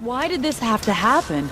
Why did this have to happen?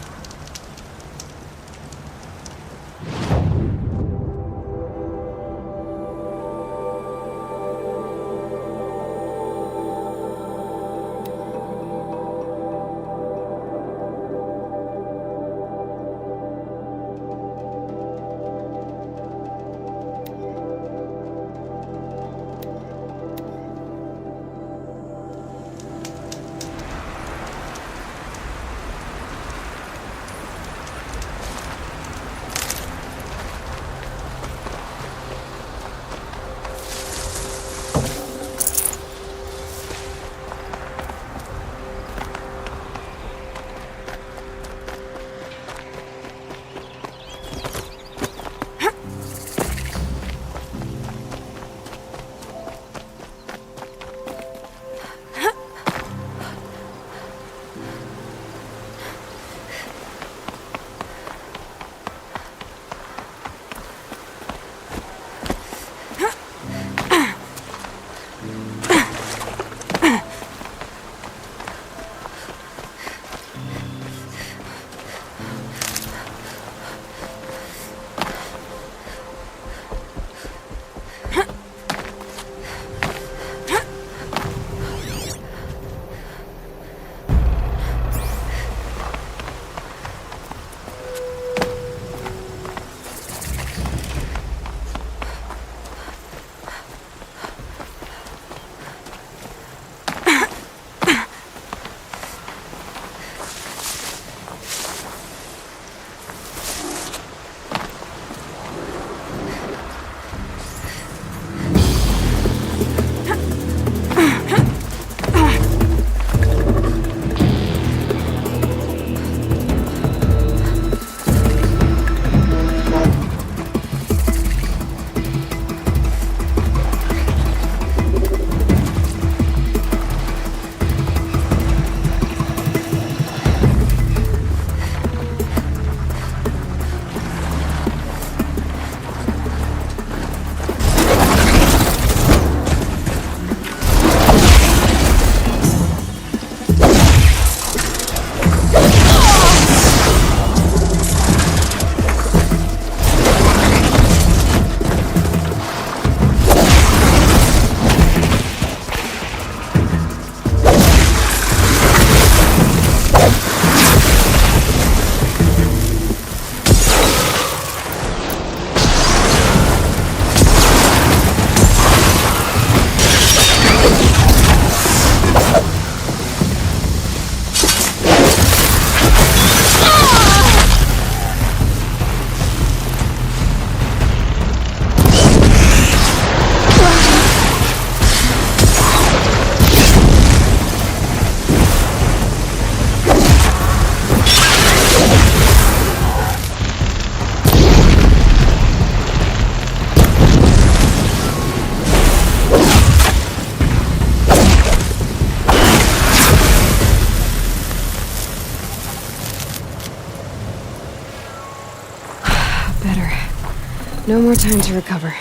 No more time to recover.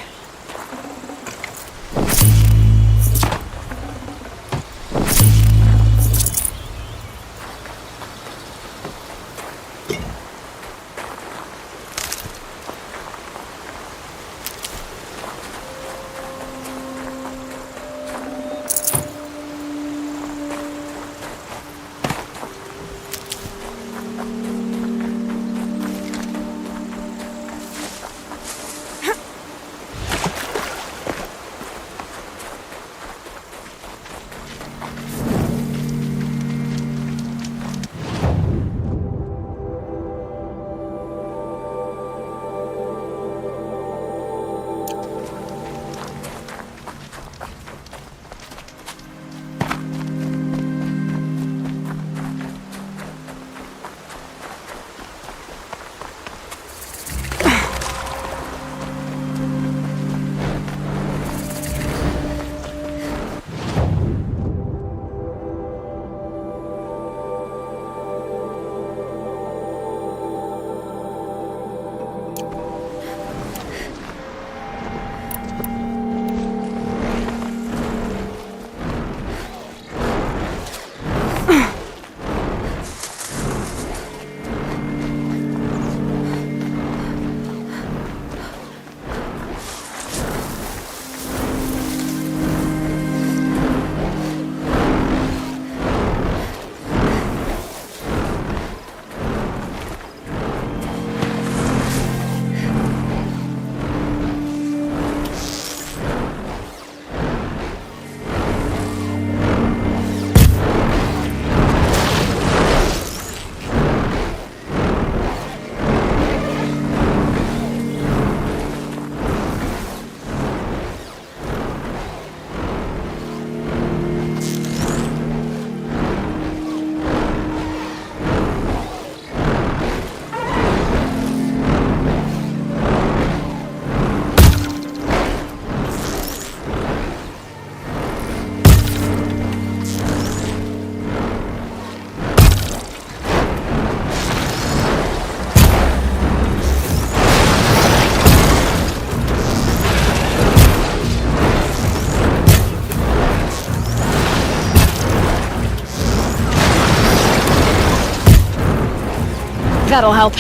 That'll help.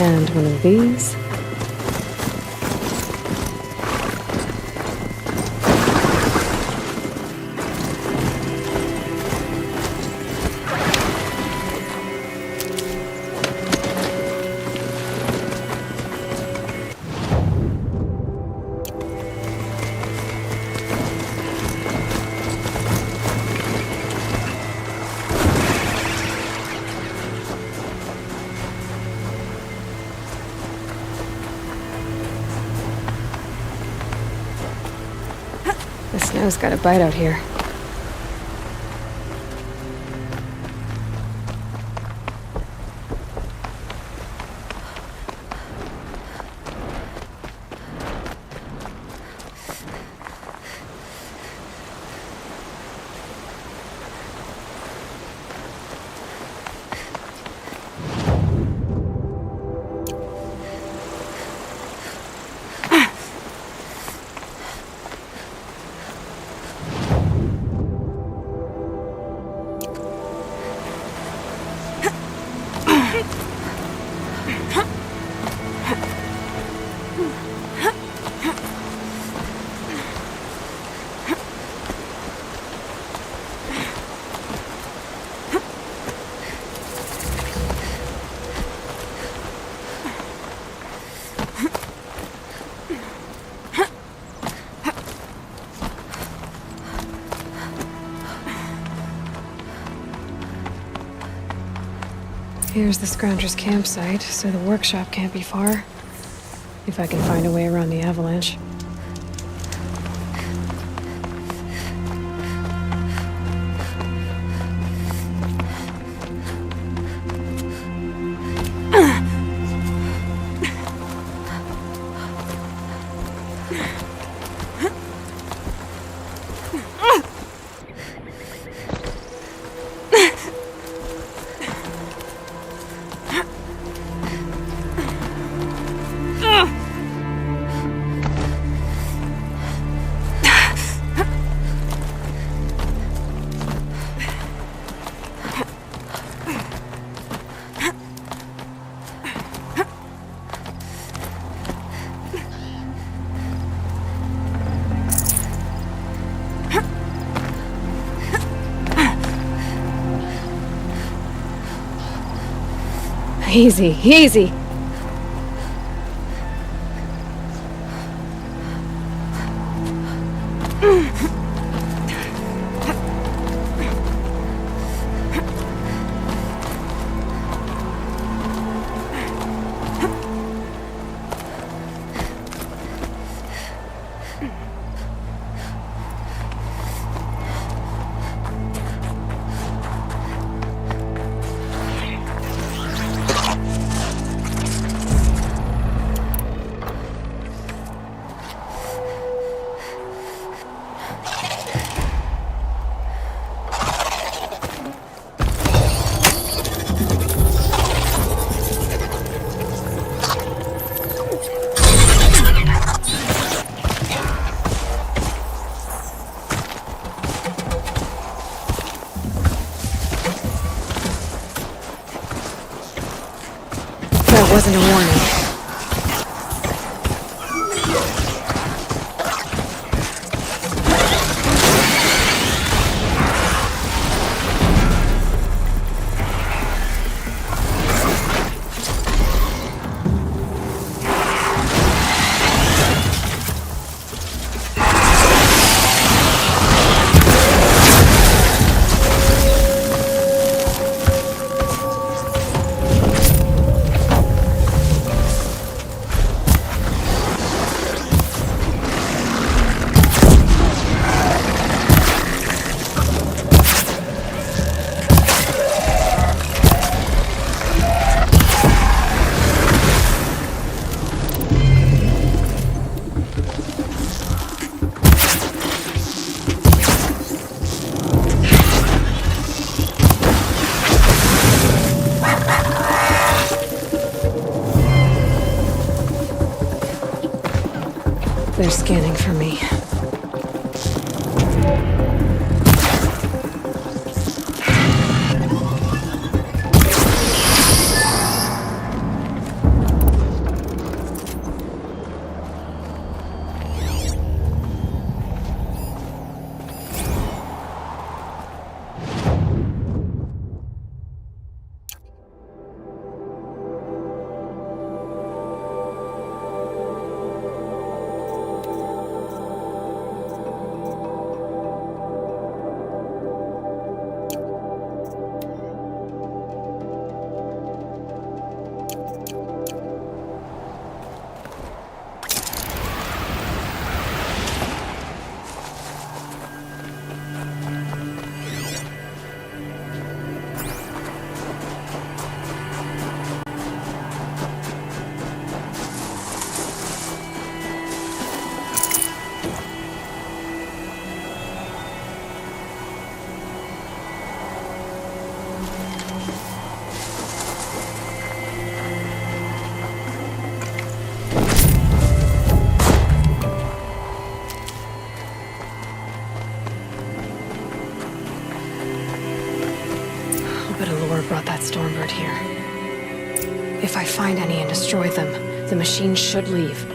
And one of these. The snow's got a bite out here. Here's the Scrounger's campsite, so the workshop can't be far. If I can find a way around the avalanche. Easy, easy. That wasn't a warning. They're scanning for me. about that Stormbird here. If I find any and destroy them, the machine should leave.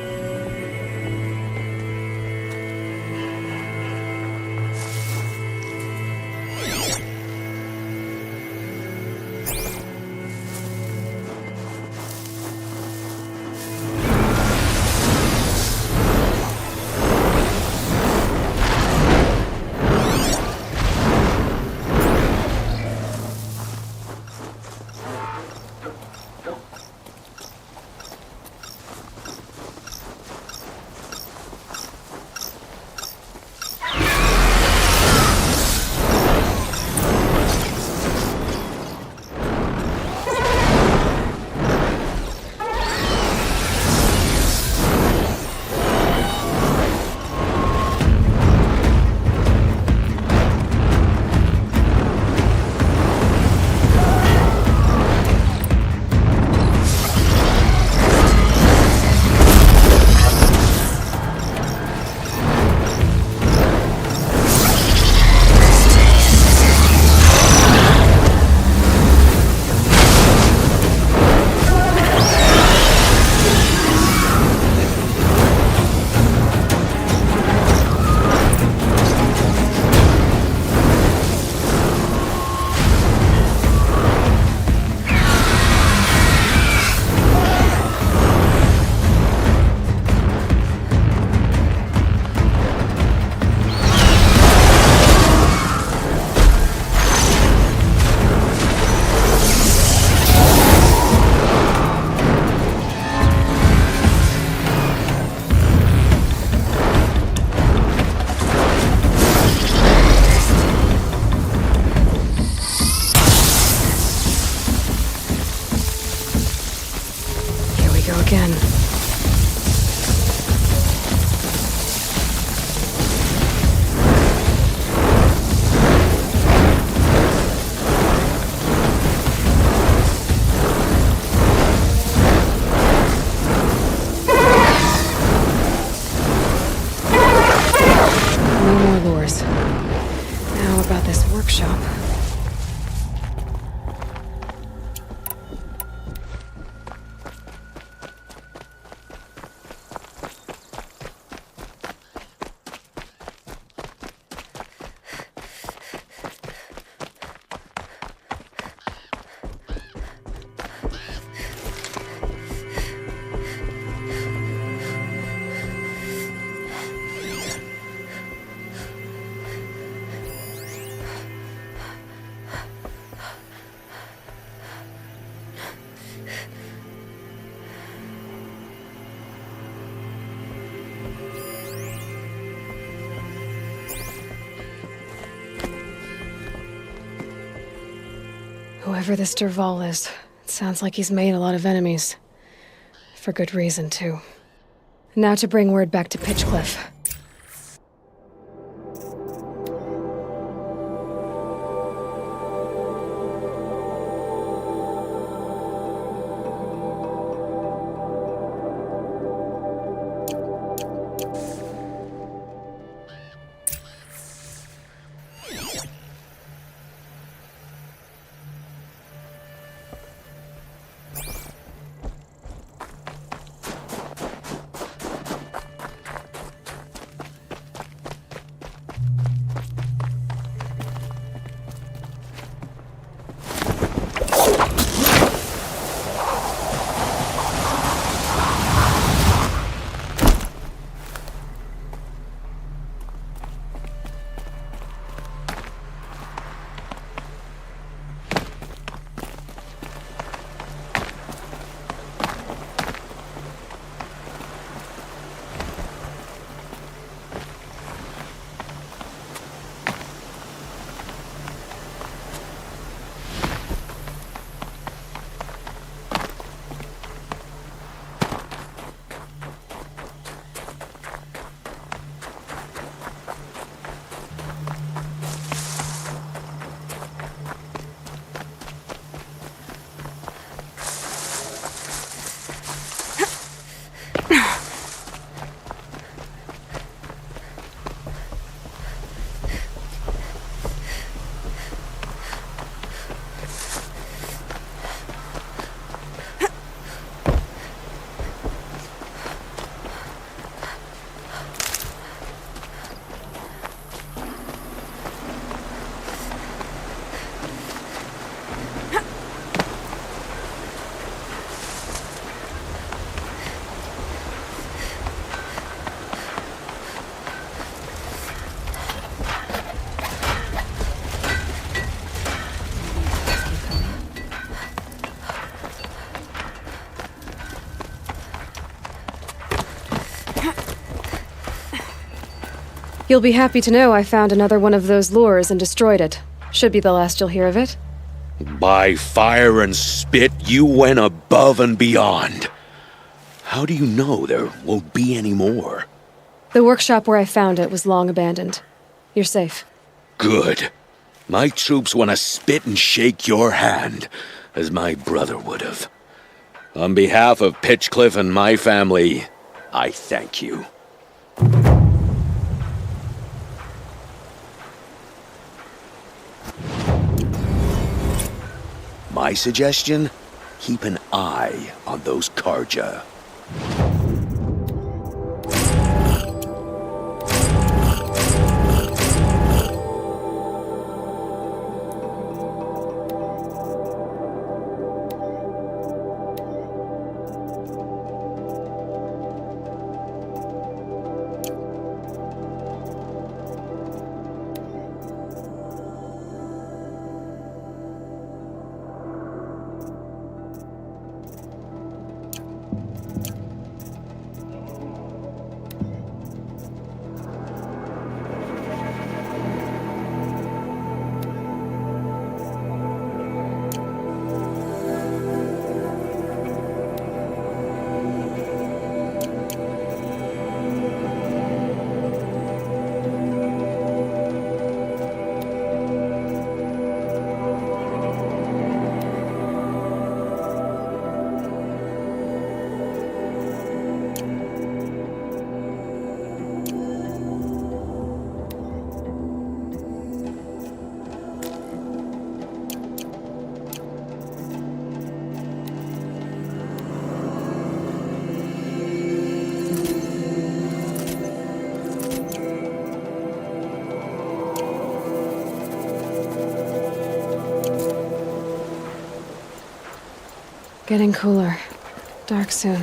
Again. No more lures. Now about this workshop. Whoever this Derval is, it sounds like he's made a lot of enemies. For good reason, too. Now to bring word back to Pitchcliff. You'll be happy to know I found another one of those lures and destroyed it. Should be the last you'll hear of it. By fire and spit, you went above and beyond. How do you know there won't be any more? The workshop where I found it was long abandoned. You're safe. Good. My troops want to spit and shake your hand, as my brother would have. On behalf of Pitchcliff and my family, I thank you. My suggestion? Keep an eye on those Karja. Getting cooler. Dark soon.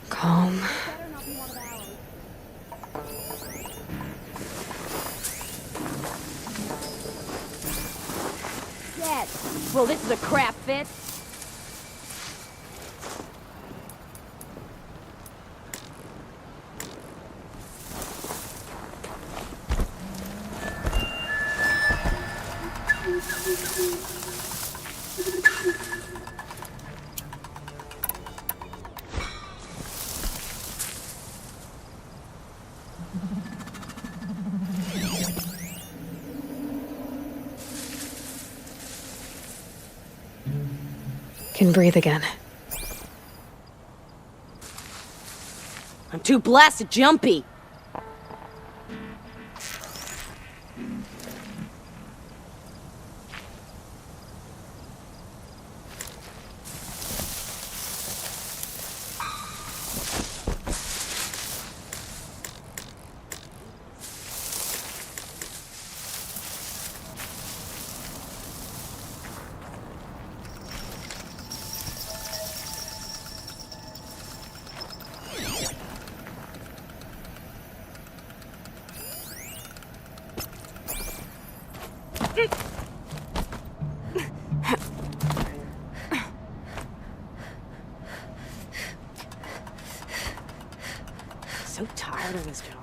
Calm. Yes. Well, this is a crap fit. Can breathe again. I'm too blasted jumpy. So tired of this job.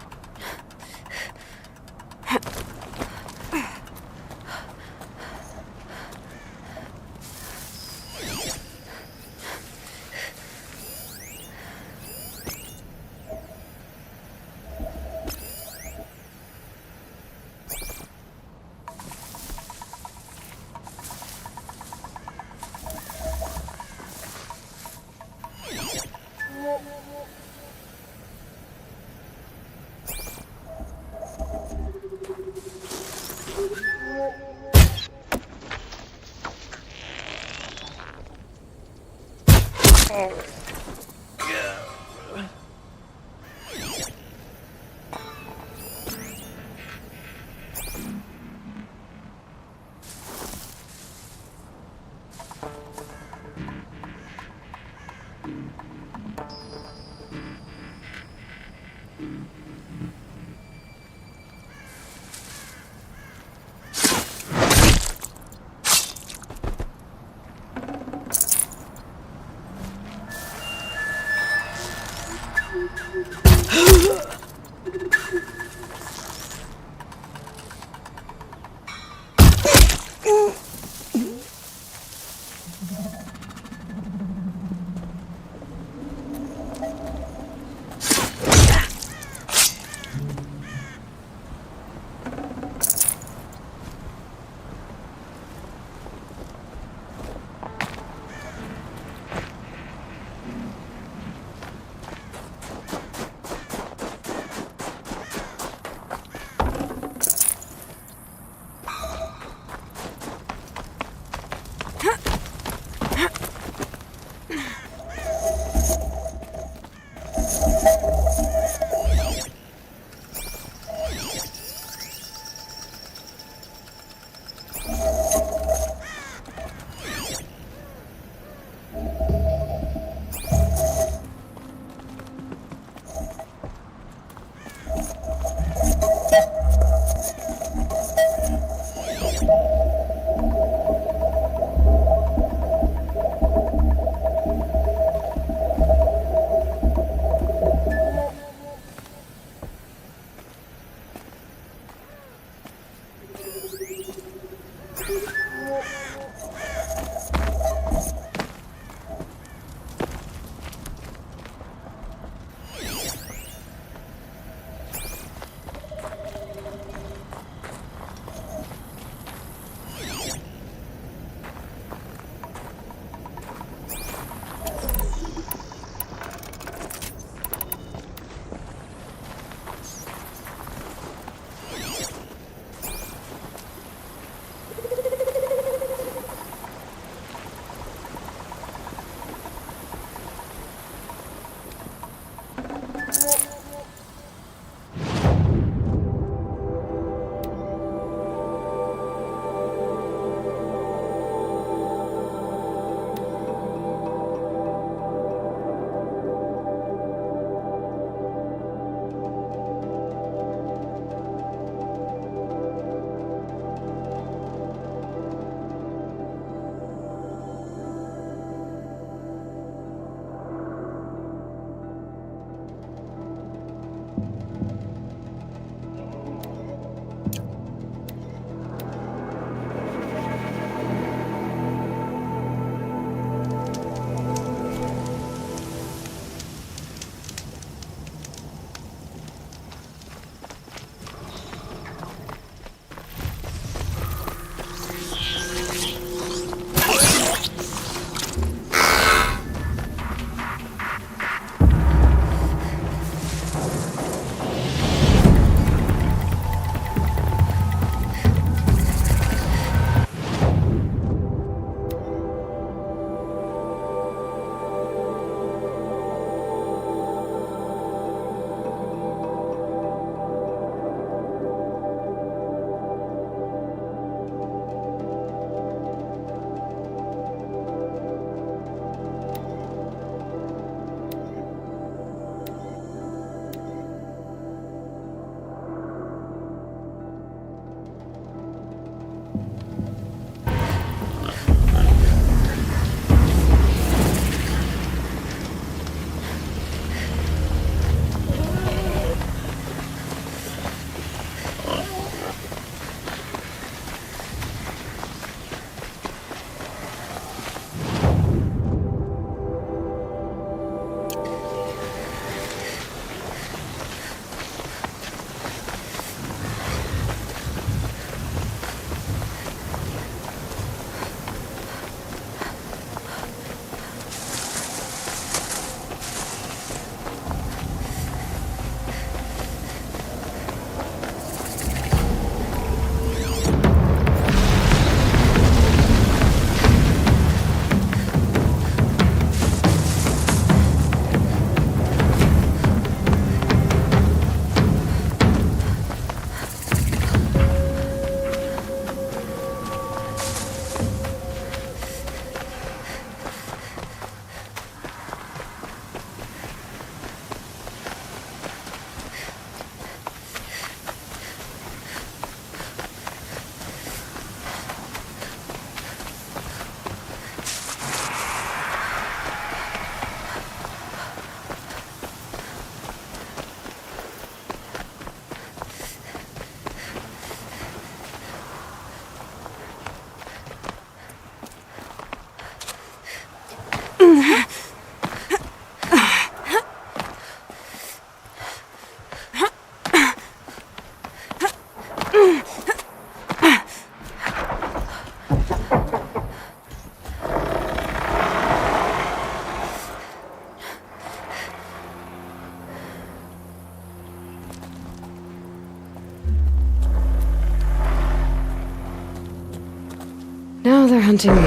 Now they're hunting me.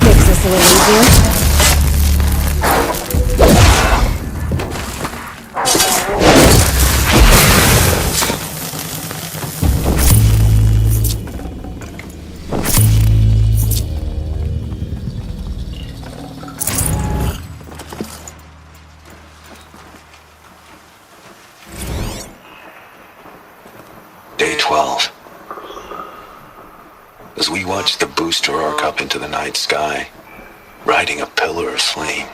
Makes this a little easier. Day 12. As we watched the booster arc up into the night sky, riding a pillar of flame,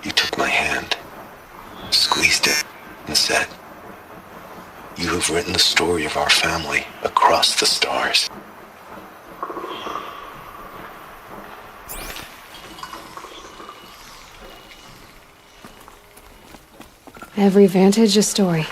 you took my hand, squeezed it, and said, "You have written the story of our family across the stars." Every vantage a story.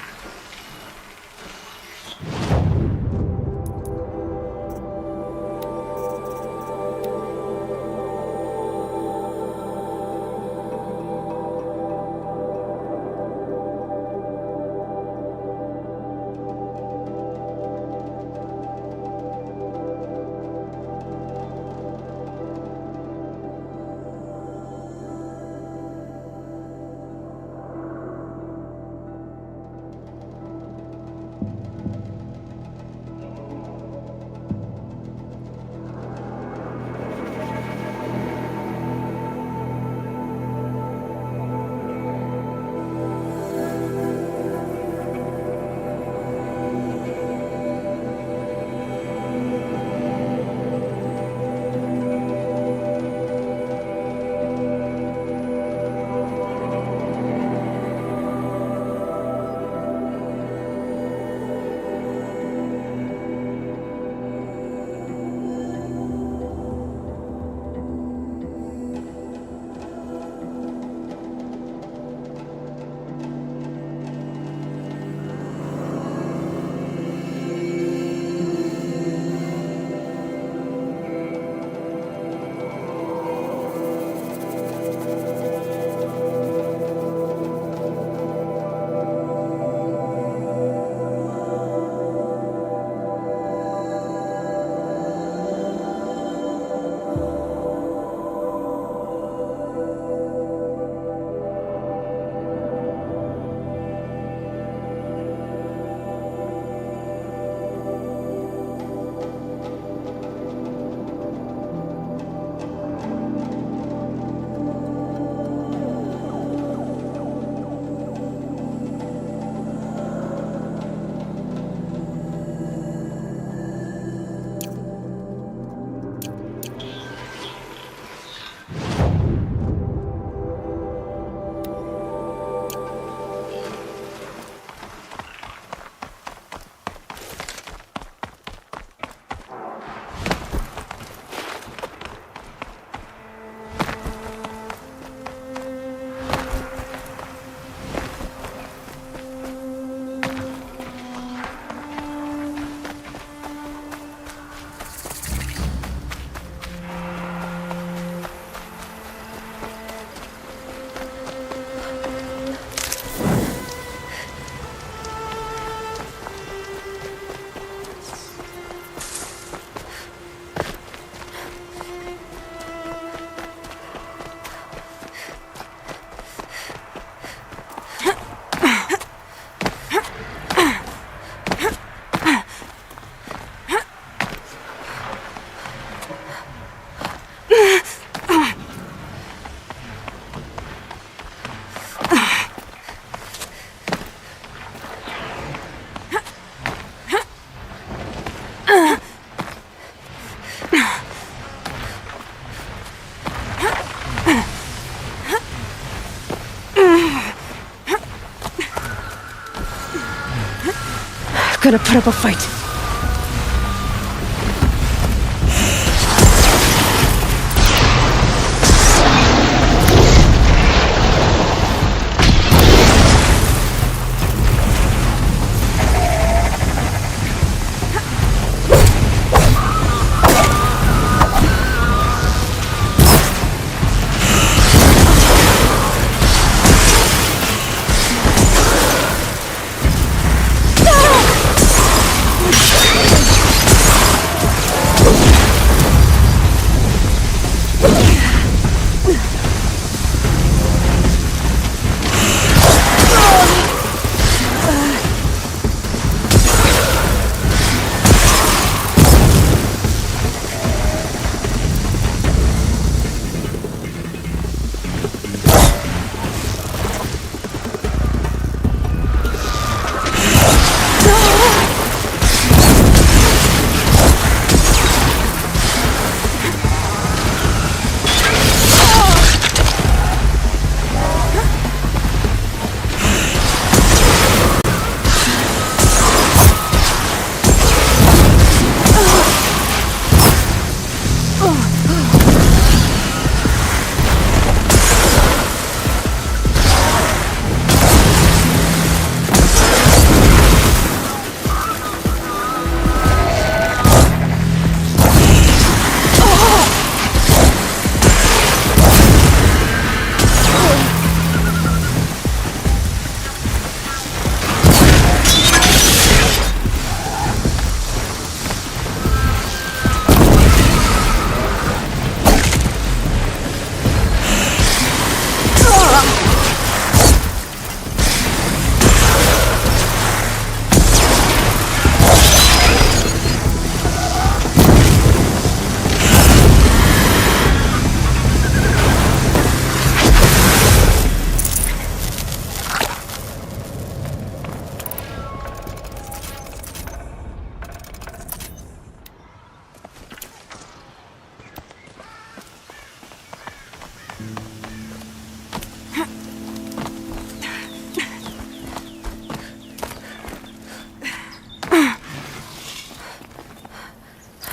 I've gotta put up a fight.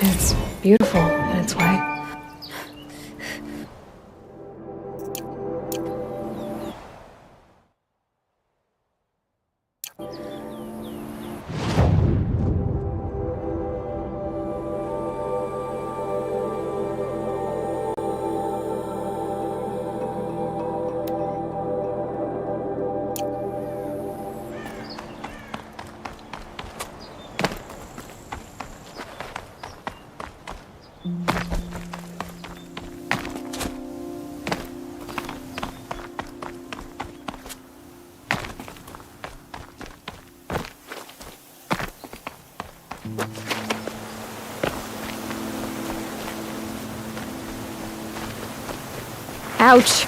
It's beautiful in its way. Ouch!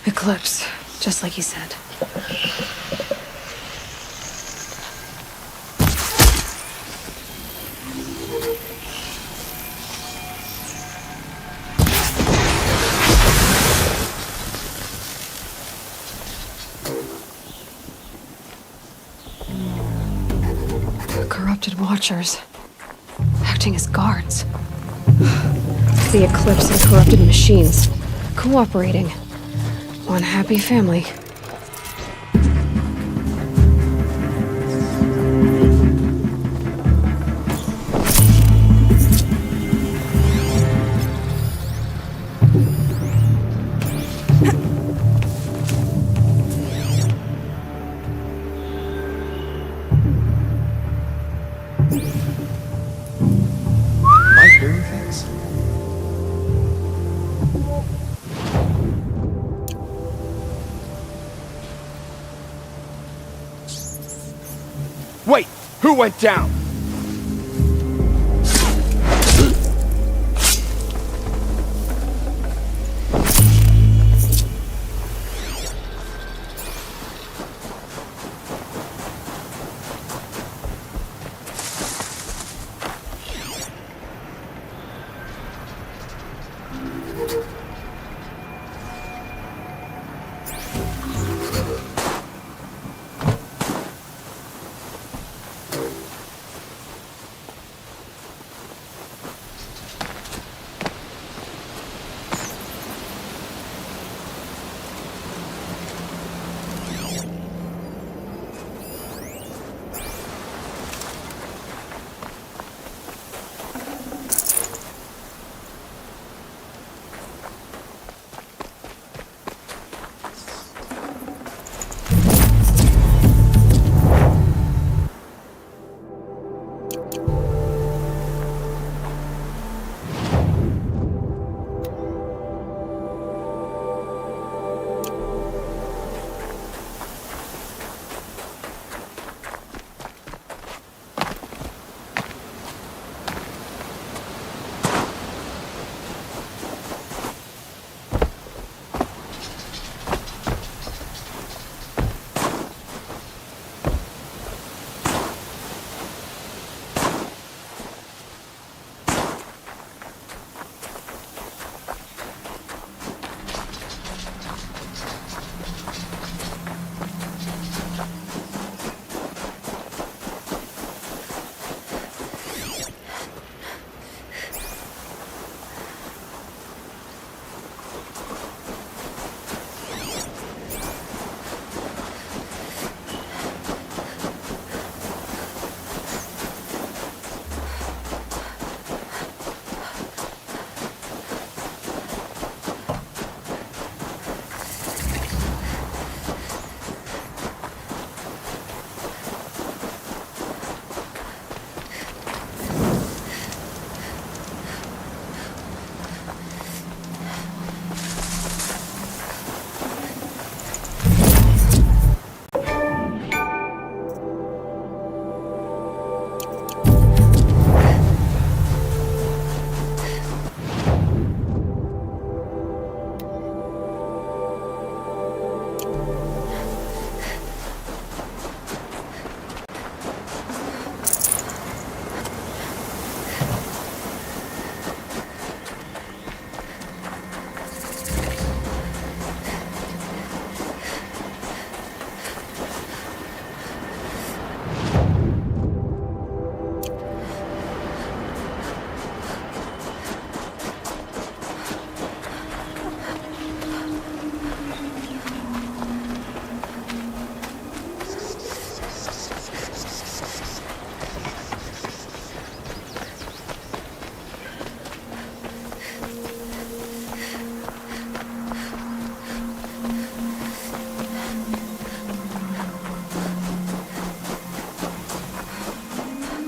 Eclipse, just like he said. Corrupted Watchers. Acting as guards. The Eclipse and corrupted machines. Cooperating. One happy family. Am I hearing things? Wait! Who went down?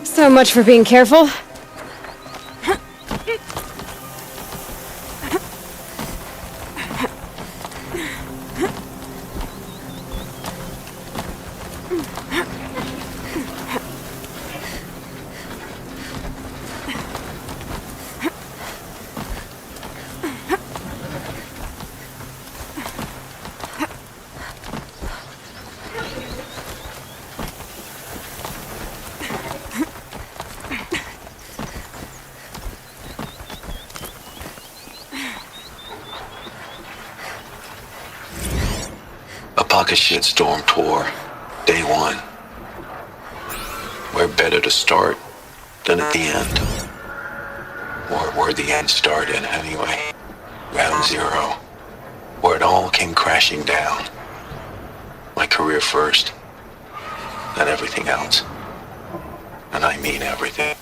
So much for being careful. pocket shitstorm tour, day one. Where better to start than at the end? Or where the end started anyway. Ground zero. Where it all came crashing down. My career first, then everything else. And I mean everything.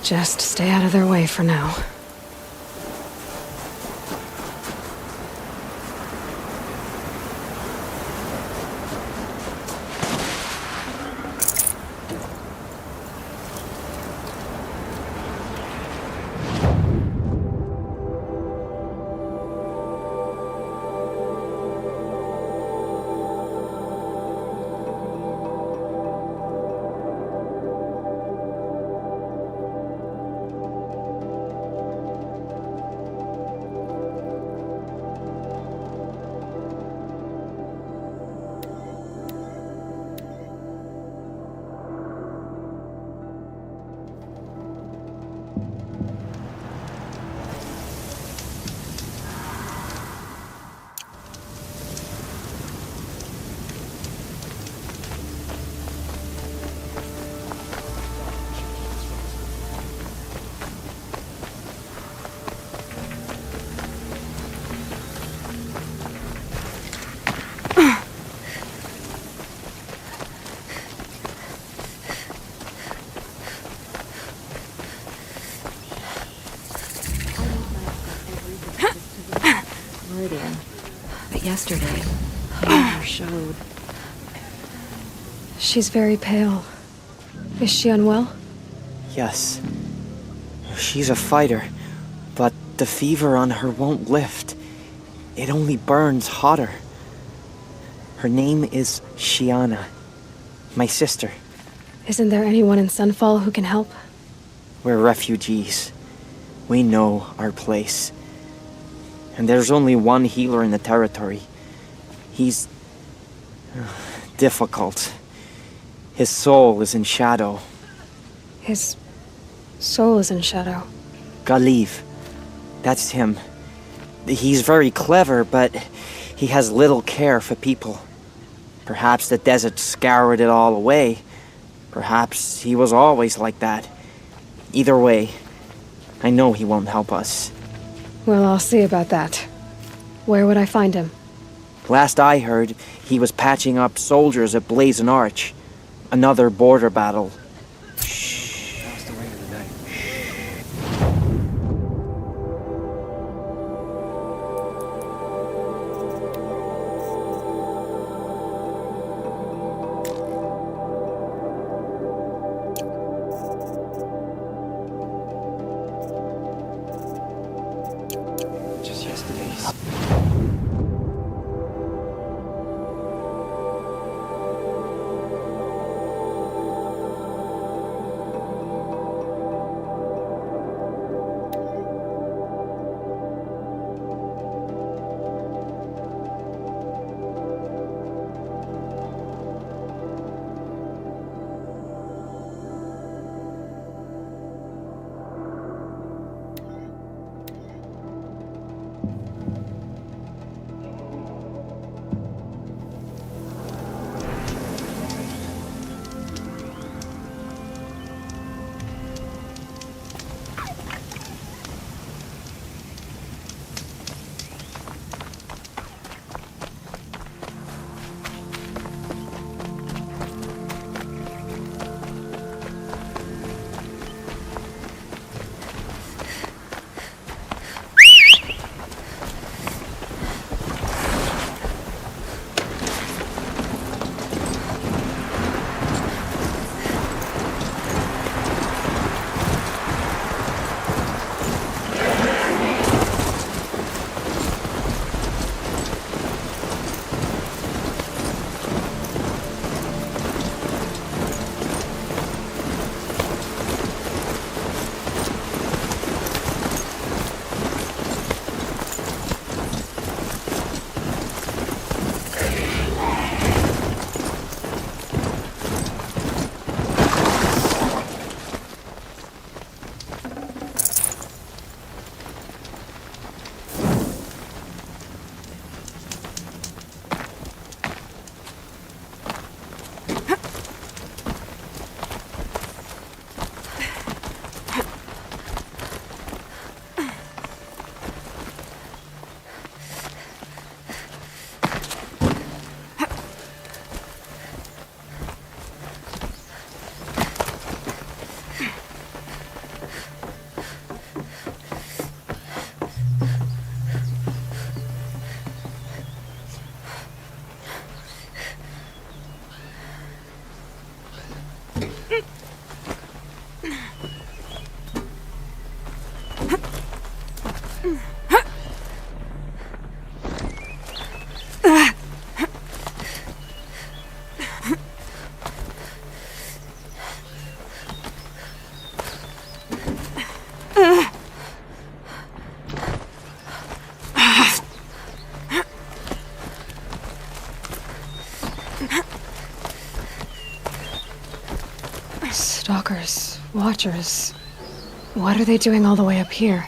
Just stay out of their way for now. But yesterday, he never showed. She's very pale. Is she unwell? Yes. She's a fighter, but the fever on her won't lift. It only burns hotter. Her name is Shiana, my sister. Isn't there anyone in Sunfall who can help? We're refugees. We know our place. And there's only one healer in the territory. He's difficult. His soul is in shadow. His soul is in shadow. Galiv. That's him. He's very clever, but he has little care for people. Perhaps the desert scoured it all away. Perhaps he was always like that. Either way, I know he won't help us. Well, I'll see about that. Where would I find him? Last I heard, he was patching up soldiers at Blazon Arch. Another border battle. Just yesterday's. Stalkers, watchers. What are they doing all the way up here?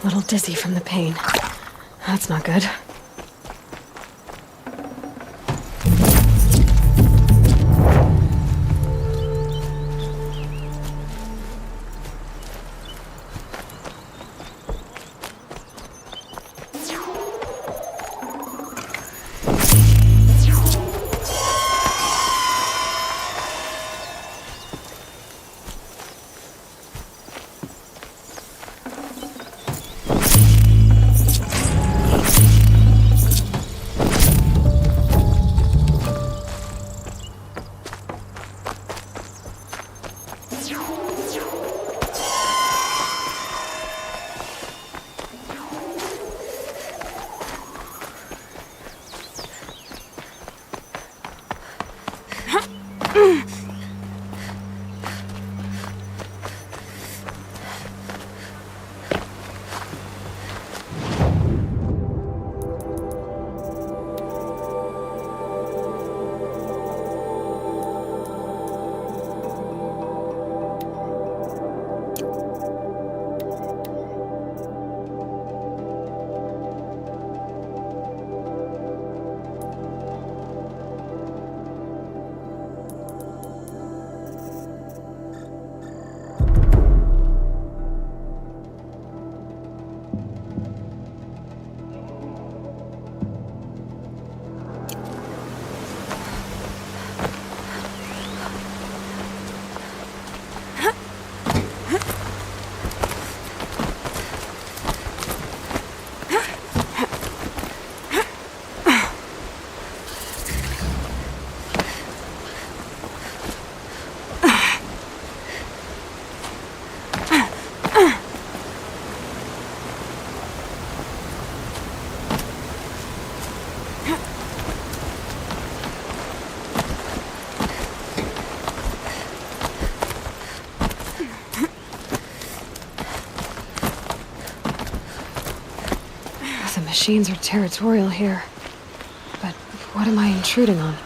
A little dizzy from the pain. That's not good. The machines are territorial here. But what am I intruding on?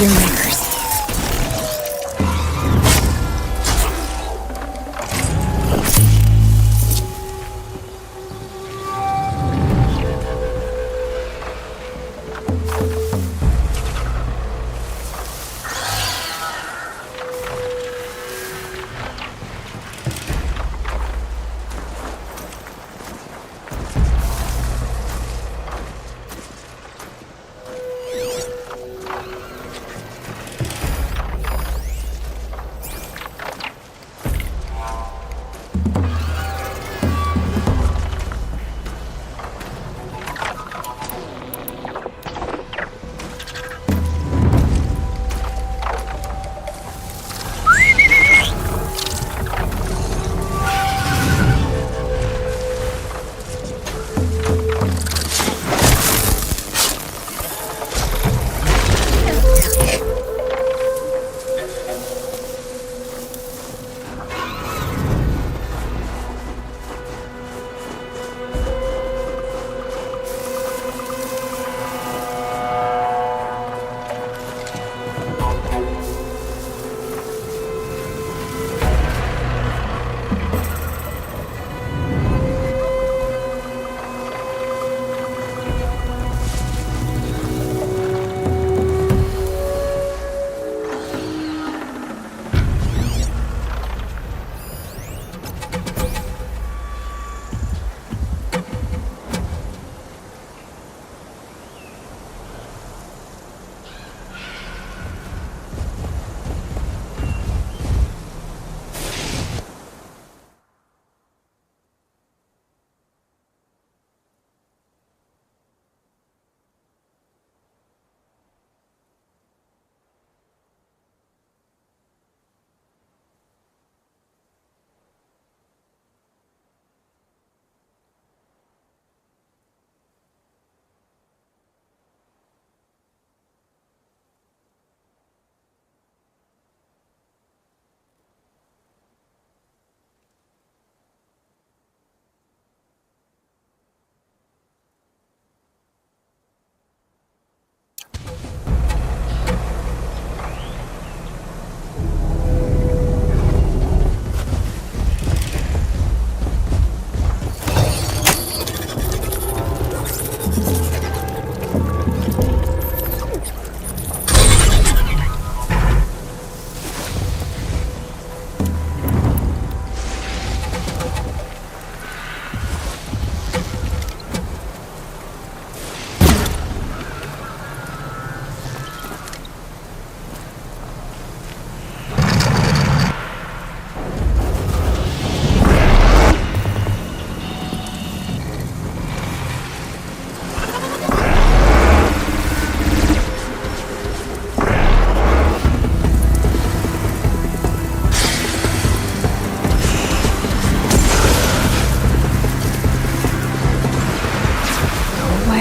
Makers.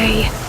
way.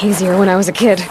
Easier when I was a kid.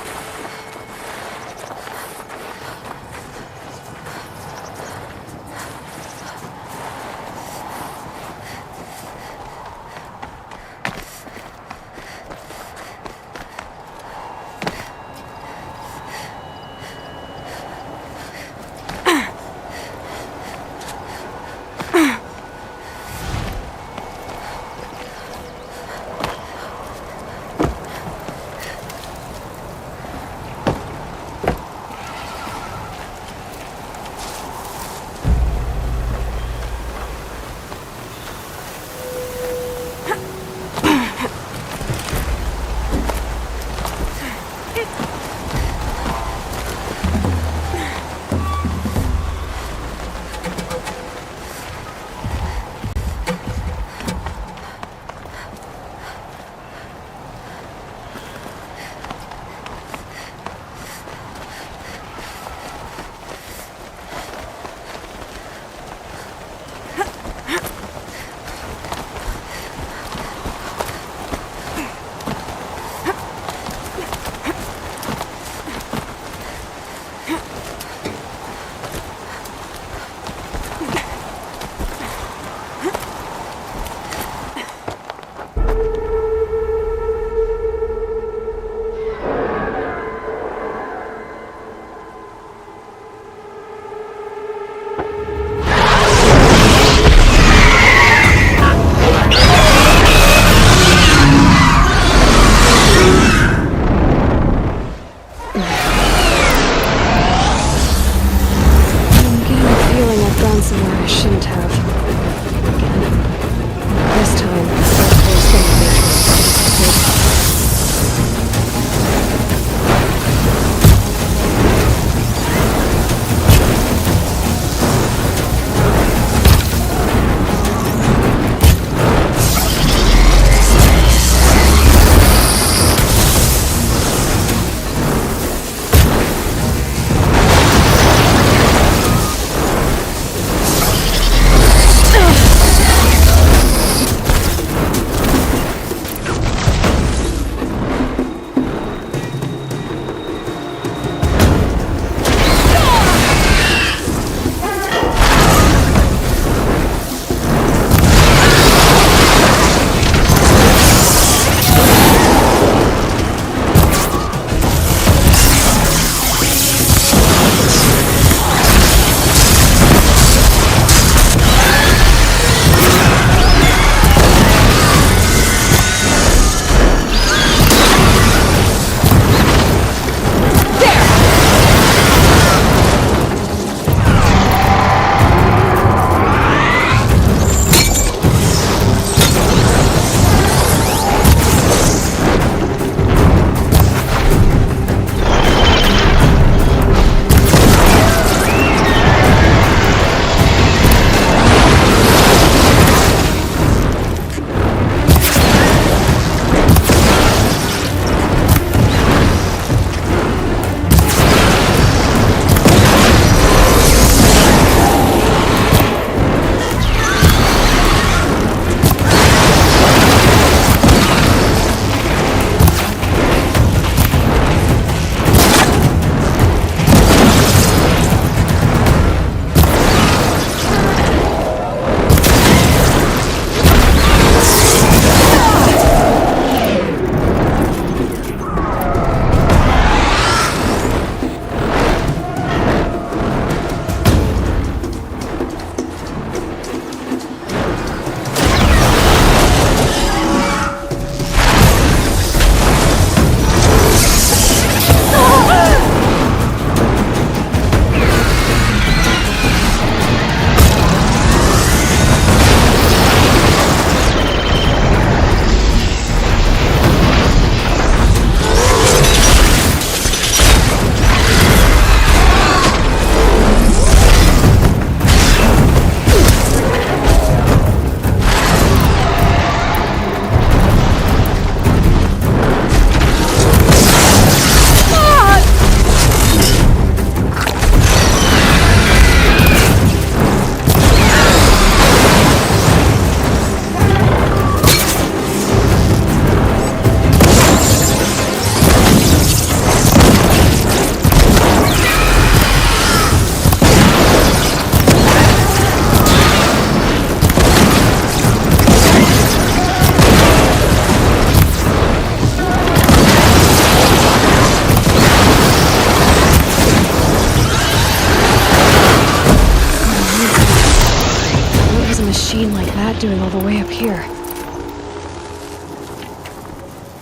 machine like that doing all the way up here?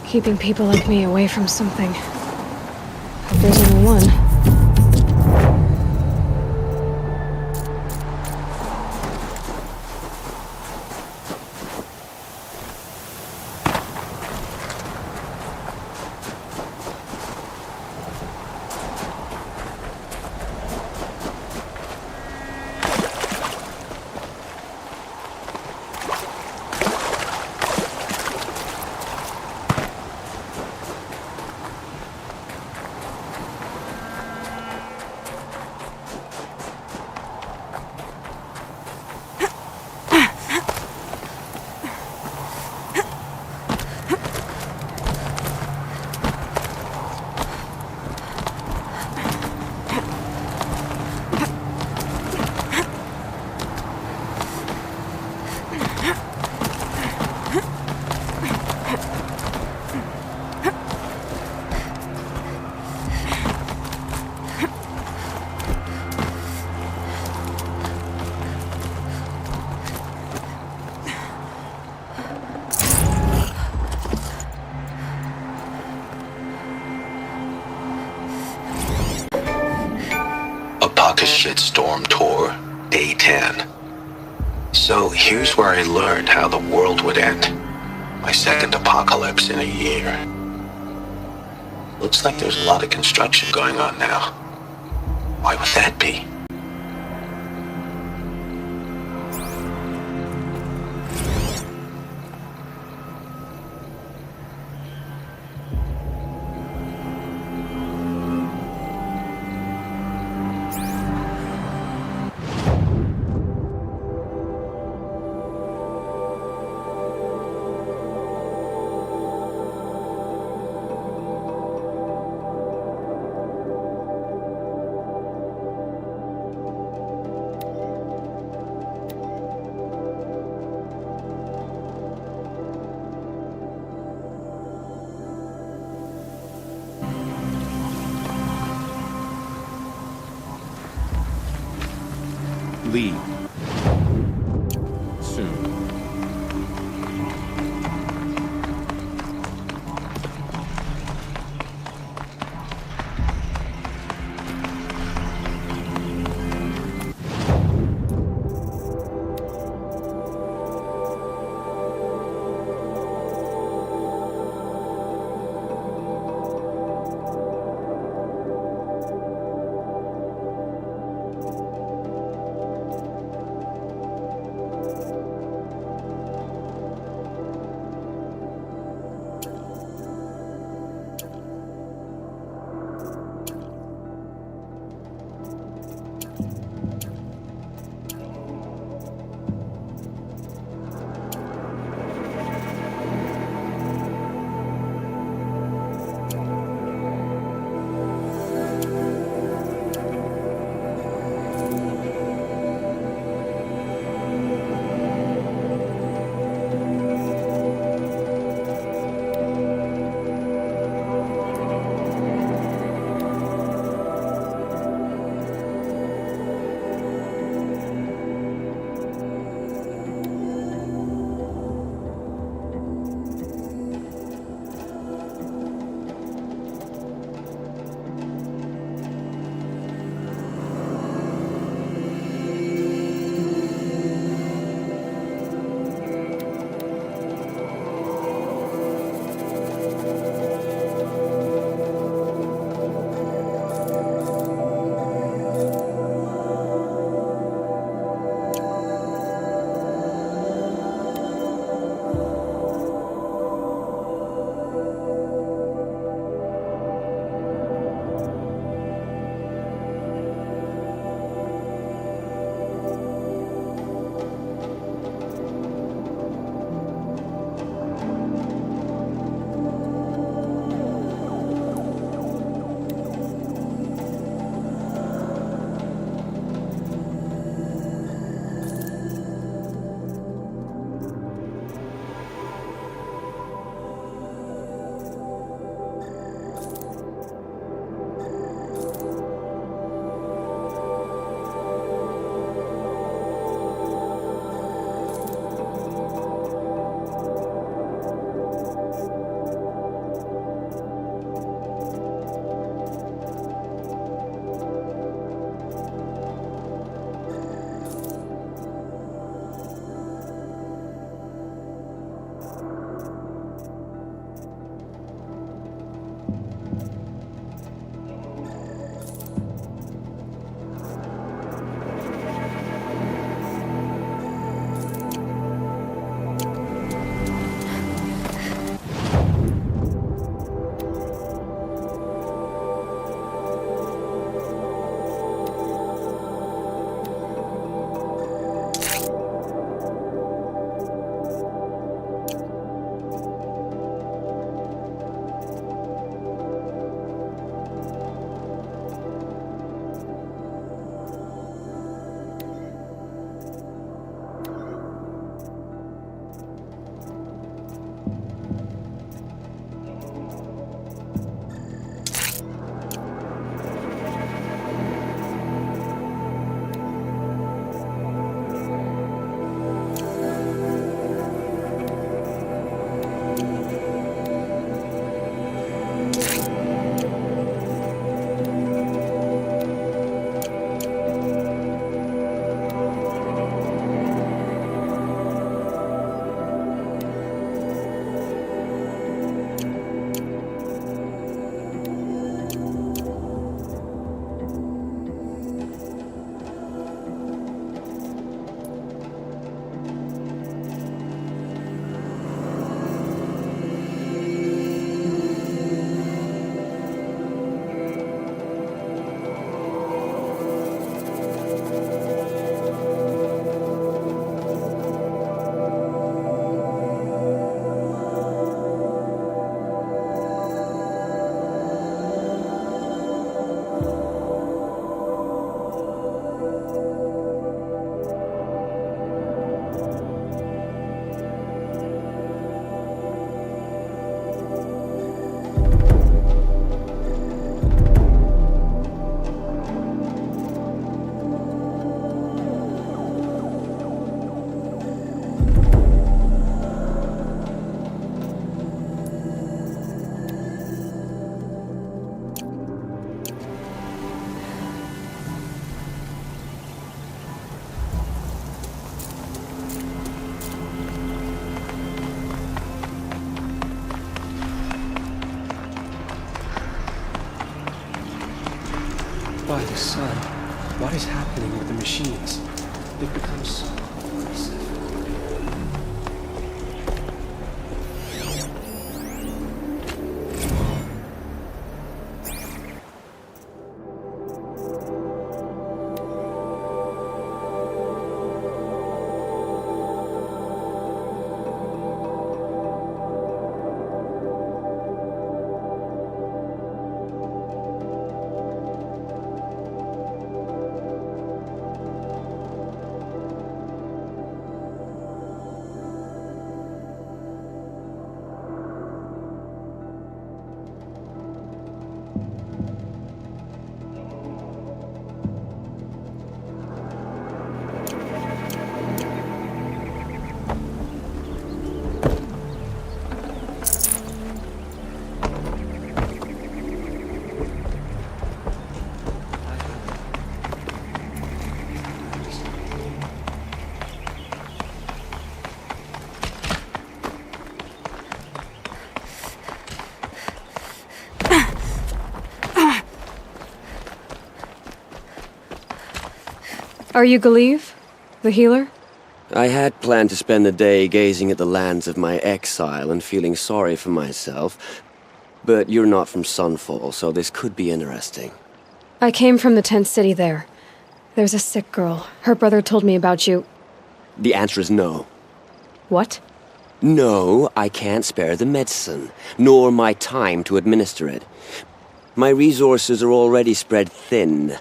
Keeping people like me away from something. Hope there's only one. Shitstorm Tour, Day 10. So here's where I learned how the world would end. My second apocalypse in a year. Looks like there's a lot of construction going on now. Why would that be? Leave. Soon. By the sun, what is happening with the machines? They've become so aggressive. Are you Galeev? The healer? I had planned to spend the day gazing at the lands of my exile and feeling sorry for myself, but you're not from Sunfall, so this could be interesting. I came from the tent city there. There's a sick girl. Her brother told me about you. The answer is no. What? No, I can't spare the medicine, nor my time to administer it. My resources are already spread thin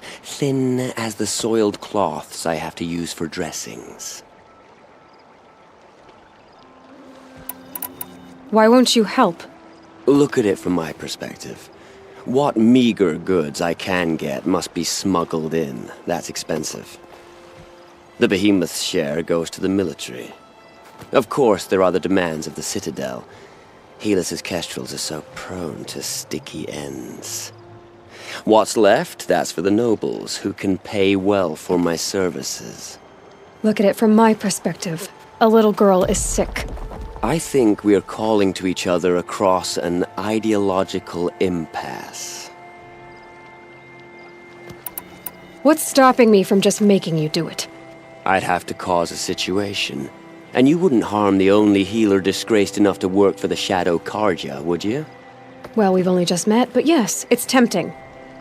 as the soiled cloths I have to use for dressings. Why won't you help? Look at it from my perspective. What meager goods I can get must be smuggled in. That's expensive. The behemoth's share goes to the military. Of course, there are the demands of the Citadel. Helis's kestrels are so prone to sticky ends. What's left, that's for the nobles, who can pay well for my services. Look at it from my perspective. A little girl is sick. I think we are calling to each other across an ideological impasse. What's stopping me from just making you do it? I'd have to cause a situation. And you wouldn't harm the only healer disgraced enough to work for the Shadow Carja, would you? Well, we've only just met, but yes, it's tempting.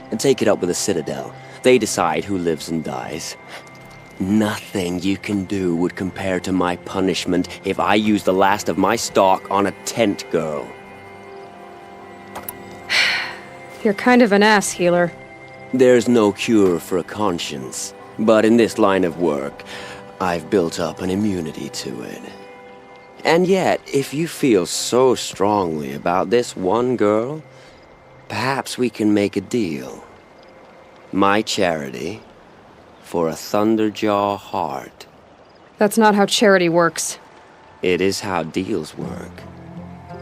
And take it up with the Citadel. They decide who lives and dies. Nothing you can do would compare to my punishment if I use the last of my stock on a tent girl. You're kind of an ass, healer. There's no cure for a conscience, but in this line of work, I've built up an immunity to it. And yet, if you feel so strongly about this one girl, perhaps we can make a deal. My charity for a Thunderjaw heart. That's not how charity works. It is how deals work.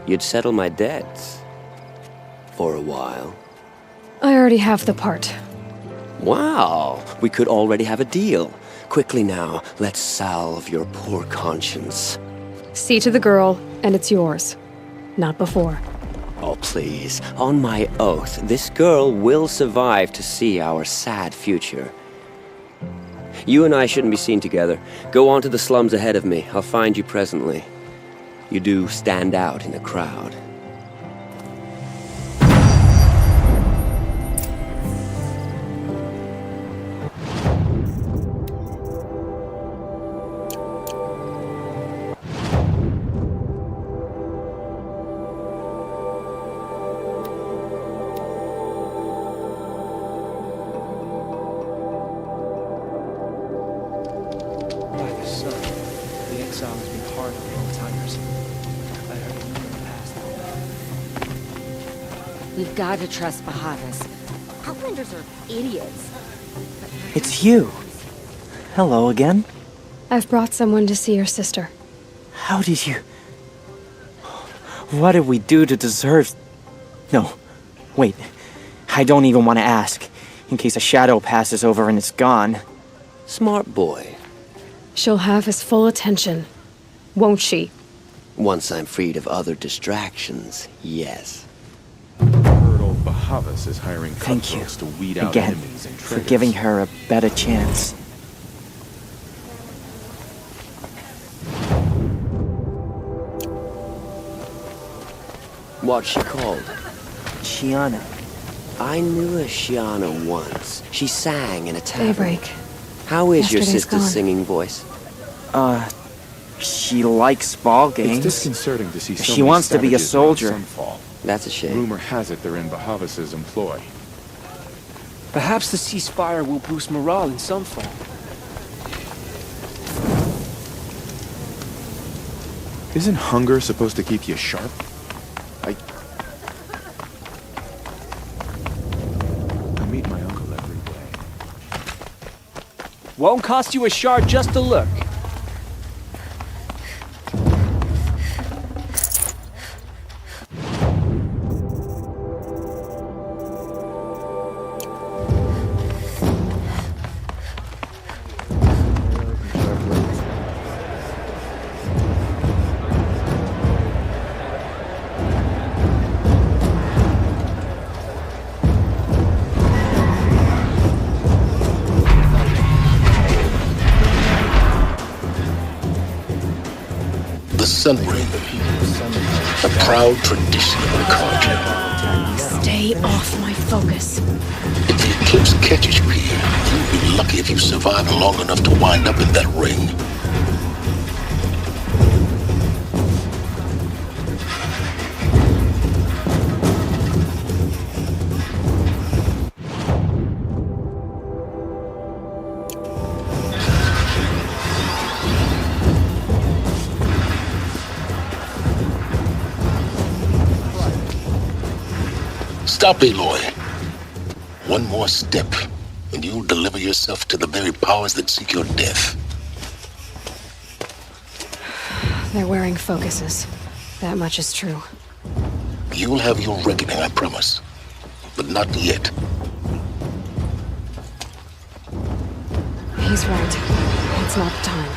You'd settle my debts. For a while. I already have the part. Wow, we could already have a deal. Quickly now, let's salve your poor conscience. See to the girl, and it's yours. Not before. Oh, please. On my oath, this girl will survive to see our sad future. You and I shouldn't be seen together. Go on to the slums ahead of me. I'll find you presently. You do stand out in a crowd. We've got to trust Bahavas. Outlanders are idiots. It's you. Hello again. I've brought someone to see your sister. How did you... What did we do to deserve... No, wait. I don't even want to ask, in case a shadow passes over and it's gone. Smart boy. She'll have his full attention, won't she? Once I'm freed of other distractions, yes. Turtle Bahavas is hiring Thank you. cutthroats to weed out Again, enemies and for traitors. giving her a better chance. What's she called? Shiana. I knew a Shiana once. She sang in a tavern. Daybreak. How is your Yesterday's sister's gone. singing voice? She likes ball It's games. disconcerting to see so She many wants to be a savages around soldier. Sunfall. That's a shame. Rumor has it they're in Bahavas' employ. Perhaps the ceasefire will boost morale in Sunfall. Isn't hunger supposed to keep you sharp? I meet my uncle every day. Won't cost you a shard just to look. The Sun Ring, a proud tradition of the Carja. Stay off my focus. If the eclipse catches you here, you'll be lucky if you survive long enough to wind up in that ring. Stop, Aloy. One more step, and you'll deliver yourself to the very powers that seek your death. They're wearing focuses. That much is true. You'll have your reckoning, I promise. But not yet. He's right. It's not the time.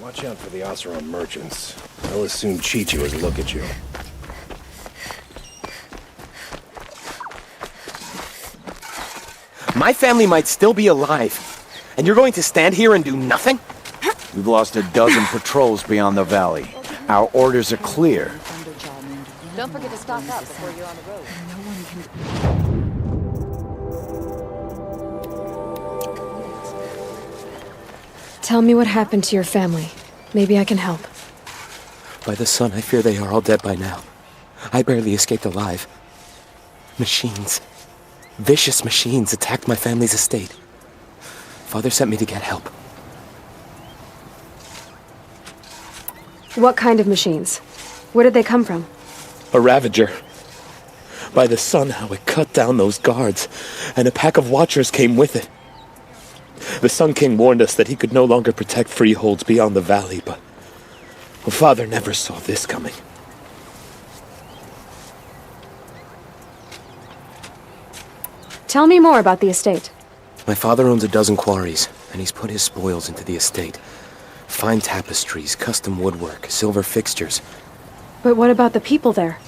Watch out for the Oseram merchants. They'll as soon cheat you as look at you. My family might still be alive, and you're going to stand here and do nothing? We've lost a dozen patrols beyond the valley. Our orders are clear. Don't forget to stock up before you're on the road. Tell me what happened to your family. Maybe I can help. By the sun, I fear they are all dead by now. I barely escaped alive. Machines. Vicious machines attacked my family's estate. Father sent me to get help. What kind of machines? Where did they come from? A Ravager. By the sun, how it cut down those guards, and a pack of watchers came with it. The Sun King warned us that he could no longer protect freeholds beyond the valley, but Father never saw this coming. Tell me more about the estate. My father owns a dozen quarries, and he's put his spoils into the estate. Fine tapestries, custom woodwork, silver fixtures. But what about the people there?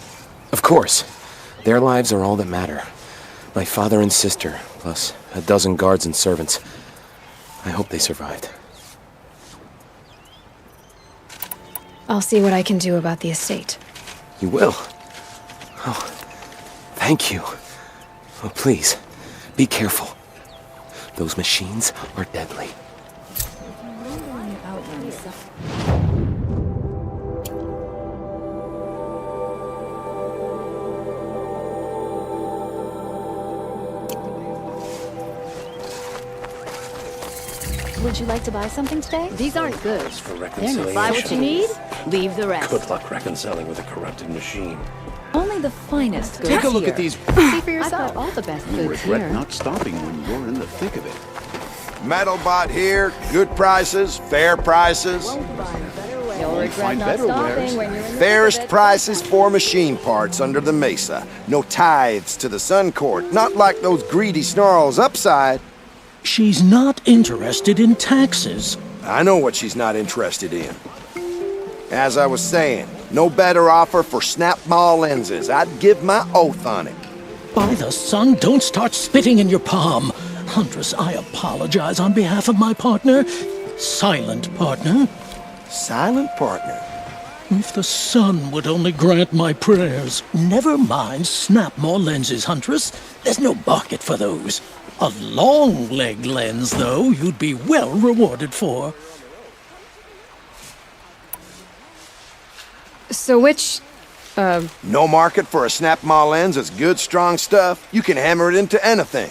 Of course. Their lives are all that matter. My father and sister, plus a dozen guards and servants. I hope they survived. I'll see what I can do about the estate. You will? Oh, thank you. Oh, please, be careful. Those machines are deadly. Would you like to buy something today? These aren't good. For They're reconciliation. buy what you need, leave the rest. Good luck reconciling with a corrupted machine. Only the finest goods Take a look here. at these. See for yourself. I've got all the best You goods regret here. not stopping when you're in the thick of it. Metalbot here, good prices, fair prices. You'll regret not stopping when you're in the Fairest thick of it. prices for machine parts under the mesa. No tithes to the Sun Court, not like those greedy snarls upside. She's not interested in taxes. I know what she's not interested in. As I was saying, no better offer for snap-maw lenses. I'd give my oath on it. By the sun, don't start spitting in your palm. Huntress, I apologize on behalf of my partner. Silent partner. Silent partner? If the sun would only grant my prayers. Never mind snap-maw lenses, Huntress. There's no market for those. A long-leg lens, though, you'd be well rewarded for. So which, No market for a snap-maw lens is good, strong stuff. You can hammer it into anything.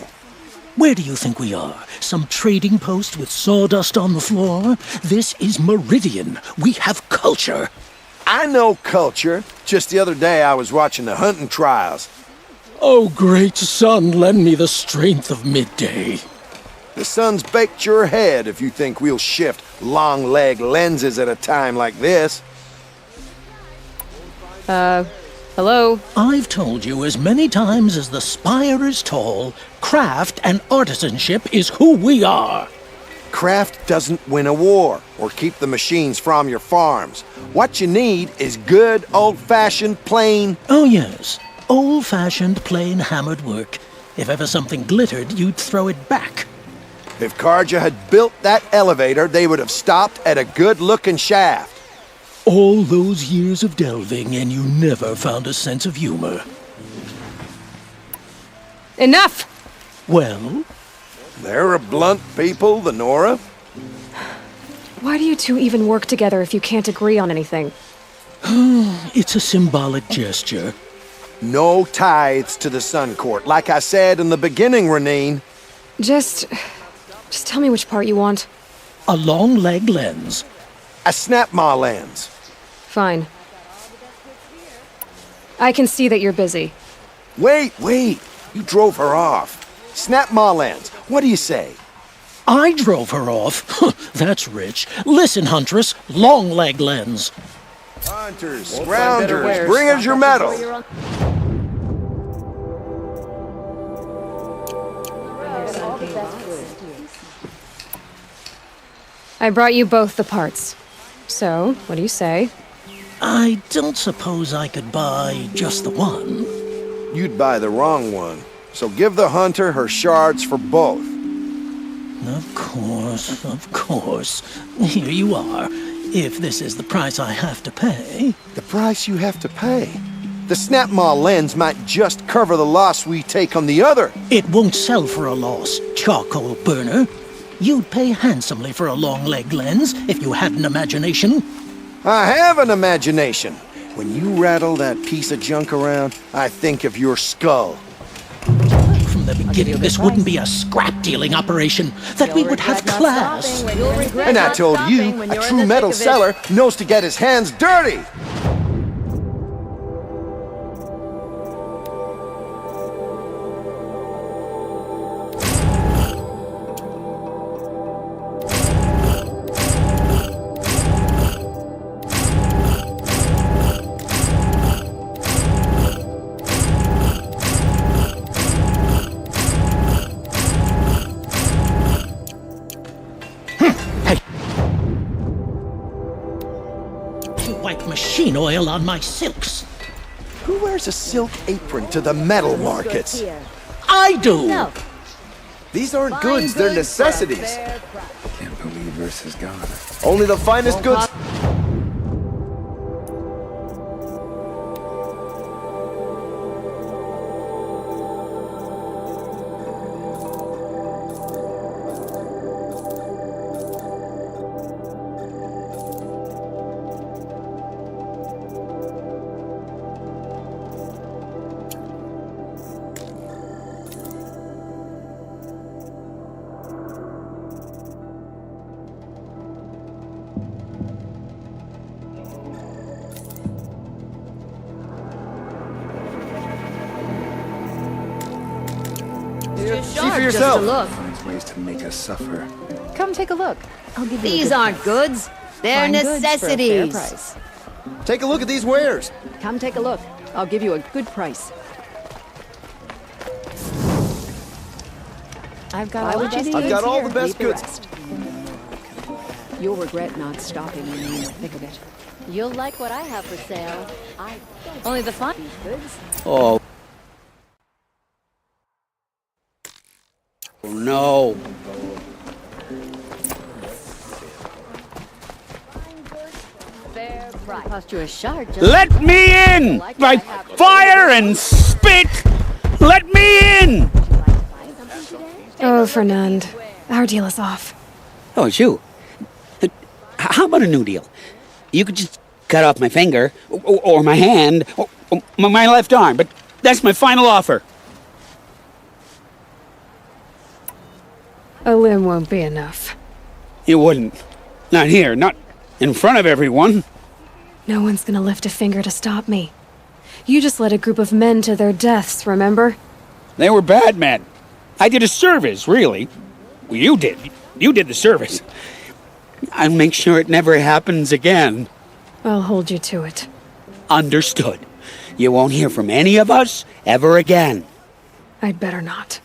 Where do you think we are? Some trading post with sawdust on the floor? This is Meridian. We have culture. I know culture. Just the other day I was watching the hunting trials. Oh, great sun, lend me the strength of midday. The sun's baked your head if you think we'll shift long-leg lenses at a time like this. hello? I've told you as many times as the spire is tall, craft and artisanship is who we are. Craft doesn't win a war or keep the machines from your farms. What you need is good, old-fashioned, plain... Oh, yes. Old-fashioned, plain hammered work. If ever something glittered, you'd throw it back. If Karja had built that elevator, they would have stopped at a good-looking shaft. All those years of delving, and you never found a sense of humor. Enough! Well? They're a blunt people, the Nora. Why do you two even work together if you can't agree on anything? It's a symbolic gesture. No tithes to the Sun Court, like I said in the beginning, Renine. Just tell me which part you want. A long-leg lens. A snap-maw lens. Fine. I can see that you're busy. Wait. You drove her off. Snap-maw lens. What do you say? I drove her off? That's rich. Listen, Huntress. Long-leg lens. Hunters, scroungers, bring us your medal. I brought you both the parts. So, what do you say? I don't suppose I could buy just the one. You'd buy the wrong one. So give the hunter her shards for both. Of course. Here you are. If this is the price I have to pay. The price you have to pay? The snap-maw lens might just cover the loss we take on the other. It won't sell for a loss, charcoal burner. You'd pay handsomely for a long-leg lens if you had an imagination. I have an imagination. When you rattle that piece of junk around, I think of your skull. From the beginning, this wouldn't be a scrap-dealing operation. That we would have class. And I told you, a true metal seller knows to get his hands dirty. Machine oil on my silks. Who wears a silk apron to the metal markets? I do! No. These aren't goods, they're necessities. Can't believe Versa's gone. Only the finest goods... See for yourself. Look. Finds ways to make us suffer. Come take a look. I'll give you These aren't goods. They're Fine goods for a fair necessities. price. Take a look at these wares. Come take a look. I'll give you a good price. I've got all the I've got all the best goods. rest. You'll regret not stopping when you're in the thick of it. You'll like what I have for sale. Only the fun. Goods. Oh. No. Fair price. Cost you a shard. Just Let me in! By fire and spit! Let me in! Oh, Fernand. Our deal is off. Oh, it's you. How about a new deal? You could just cut off my finger, or my hand, or my left arm, but that's my final offer. A limb won't be enough. You wouldn't. Not here, not in front of everyone. No one's gonna lift a finger to stop me. You just led a group of men to their deaths, remember? They were bad men. I did a service, really. Well, you did. You did the service. I'll make sure it never happens again. I'll hold you to it. Understood. You won't hear from any of us ever again. I'd better not.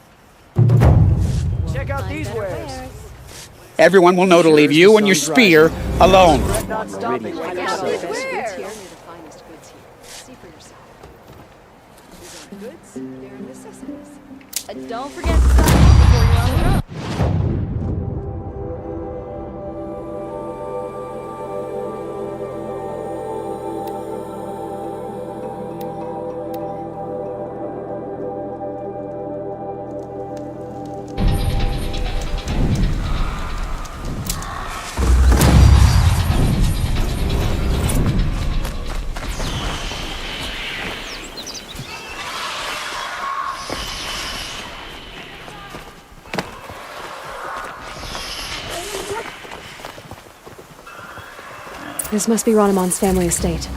Check out these wares. Everyone will know to leave you and your spear alone. Not stopping. Check out these wares. Only the finest goods here. See for yourself. These aren't goods, they're necessities. don't forget to sign up before you're on the road. This must be Ronamon's family estate.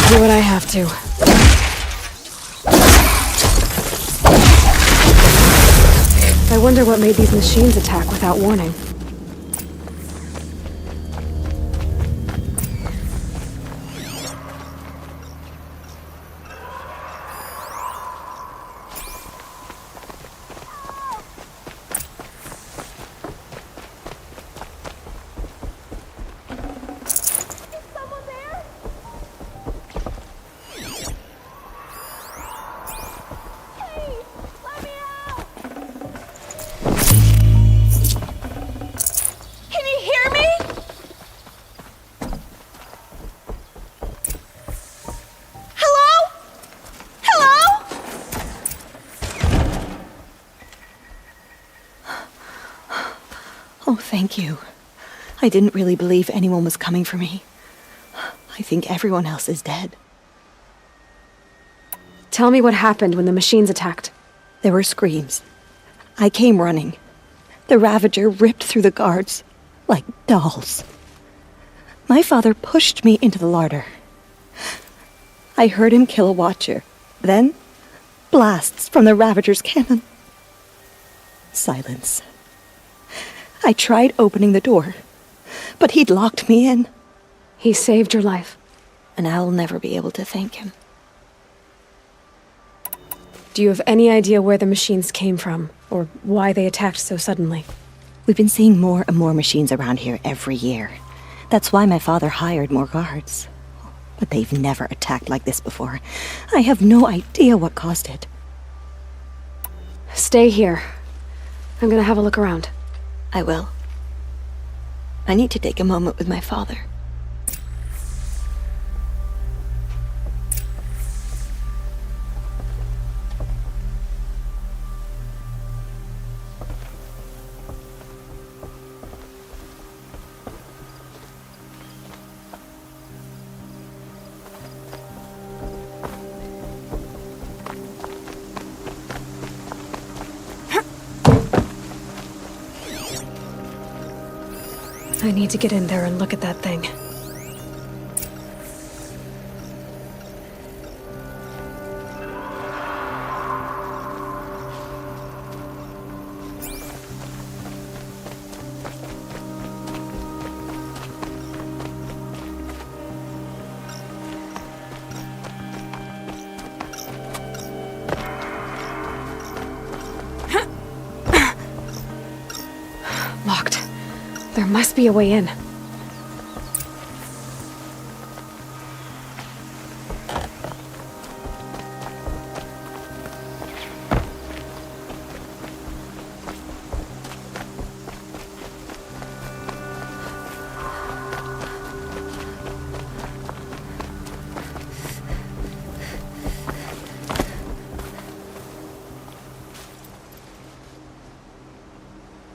Do what I have to. I wonder what made these machines attack without warning. Oh, thank you. I didn't really believe anyone was coming for me. I think everyone else is dead. Tell me what happened when the machines attacked. There were screams. I came running. The Ravager ripped through the guards like dolls. My father pushed me into the larder. I heard him kill a watcher. Then, blasts from the Ravager's cannon. Silence. I tried opening the door, but he'd locked me in. He saved your life. And I'll never be able to thank him. Do you have any idea where the machines came from, or why they attacked so suddenly? We've been seeing more and more machines around here every year. That's why my father hired more guards. But they've never attacked like this before. I have no idea what caused it. Stay here. I'm gonna have a look around. I will. I need to take a moment with my father. I need to get in there and look at that thing. Locked. There must be a way in.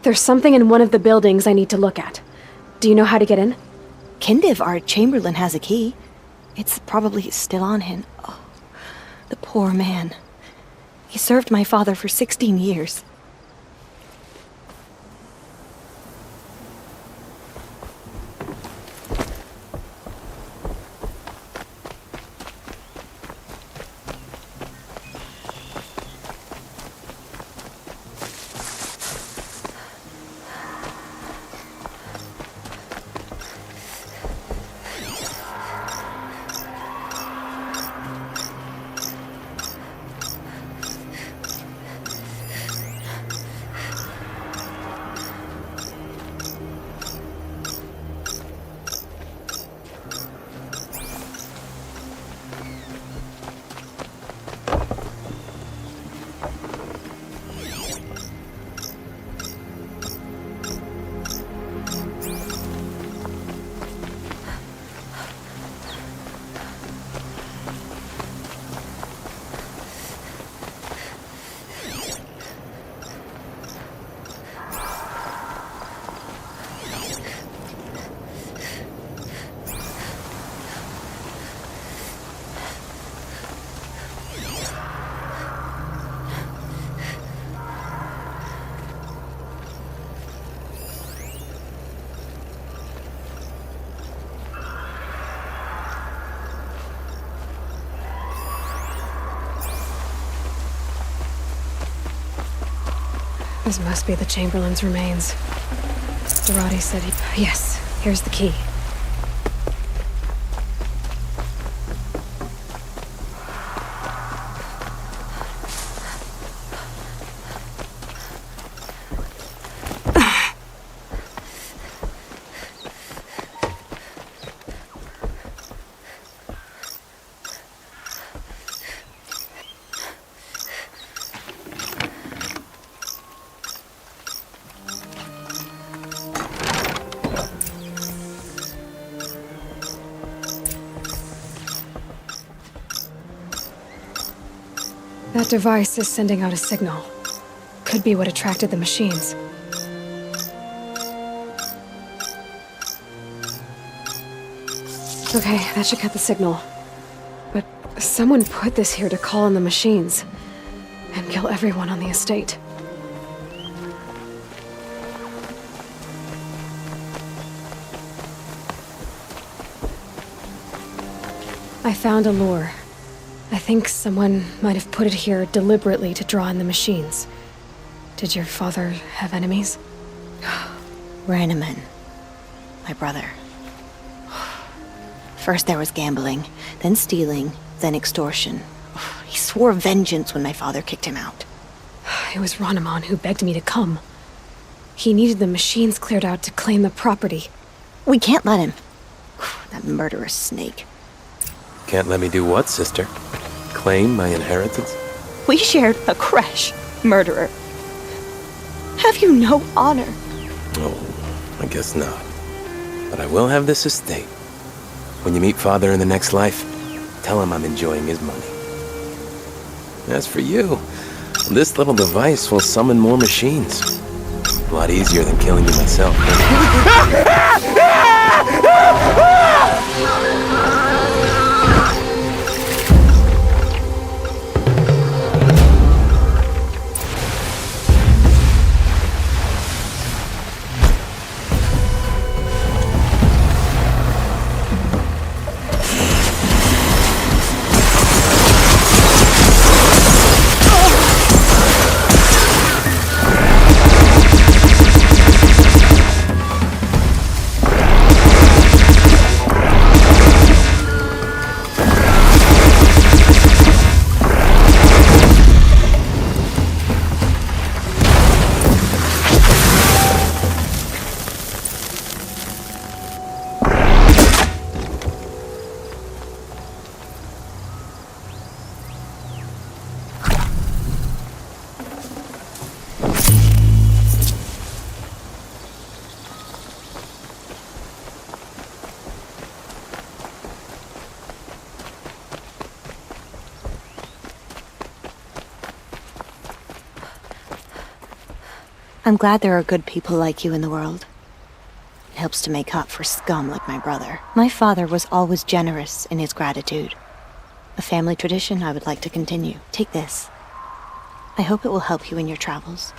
There's something in one of the buildings I need to look at. Do you know how to get in? Kindiv, our chamberlain, has a key. It's probably still on him. Oh, the poor man. He served my father for 16 years. This must be the Chamberlain's remains. Dorati said he... Yes, here's the key. That device is sending out a signal. Could be what attracted the machines. Okay, that should cut the signal. But someone put this here to call in the machines and kill everyone on the estate. I found a lure. I think someone might have put it here deliberately to draw in the machines. Did your father have enemies? Rainaman. My brother. First there was gambling, then stealing, then extortion. He swore vengeance when my father kicked him out. It was Ranaman who begged me to come. He needed the machines cleared out to claim the property. We can't let him. That murderous snake. Can't let me do what, sister? Claim my inheritance? We shared a creche, murderer. Have you no honor? Oh, I guess not. But I will have this estate. When you meet Father in the next life, tell him I'm enjoying his money. As for you, this little device will summon more machines. A lot easier than killing you myself. I'm glad there are good people like you in the world. It helps to make up for scum like my brother. My father was always generous in his gratitude. A family tradition I would like to continue. Take this. I hope it will help you in your travels.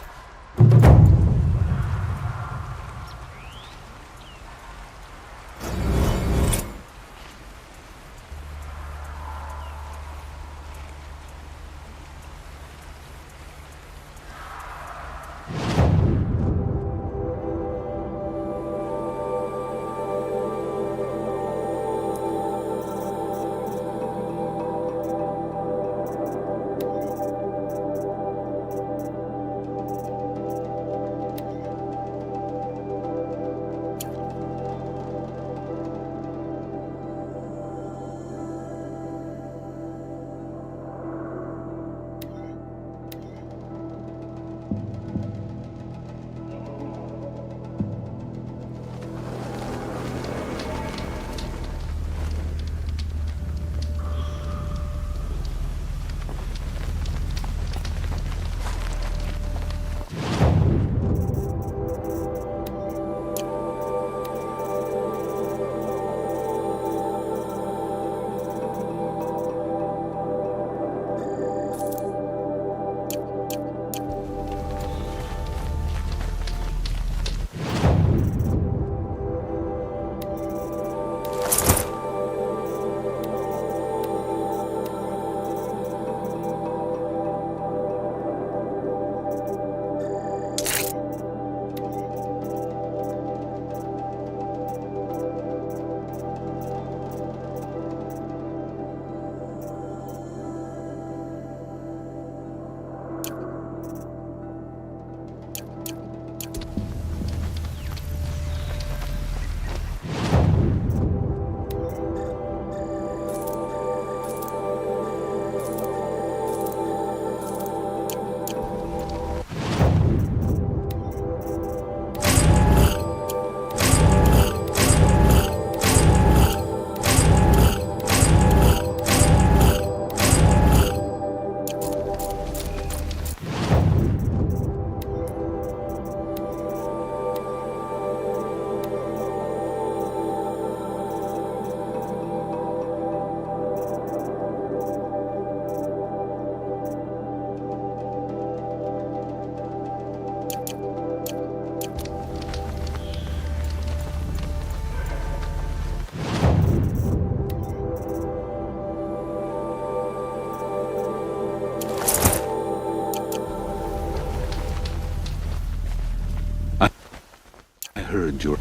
heard your...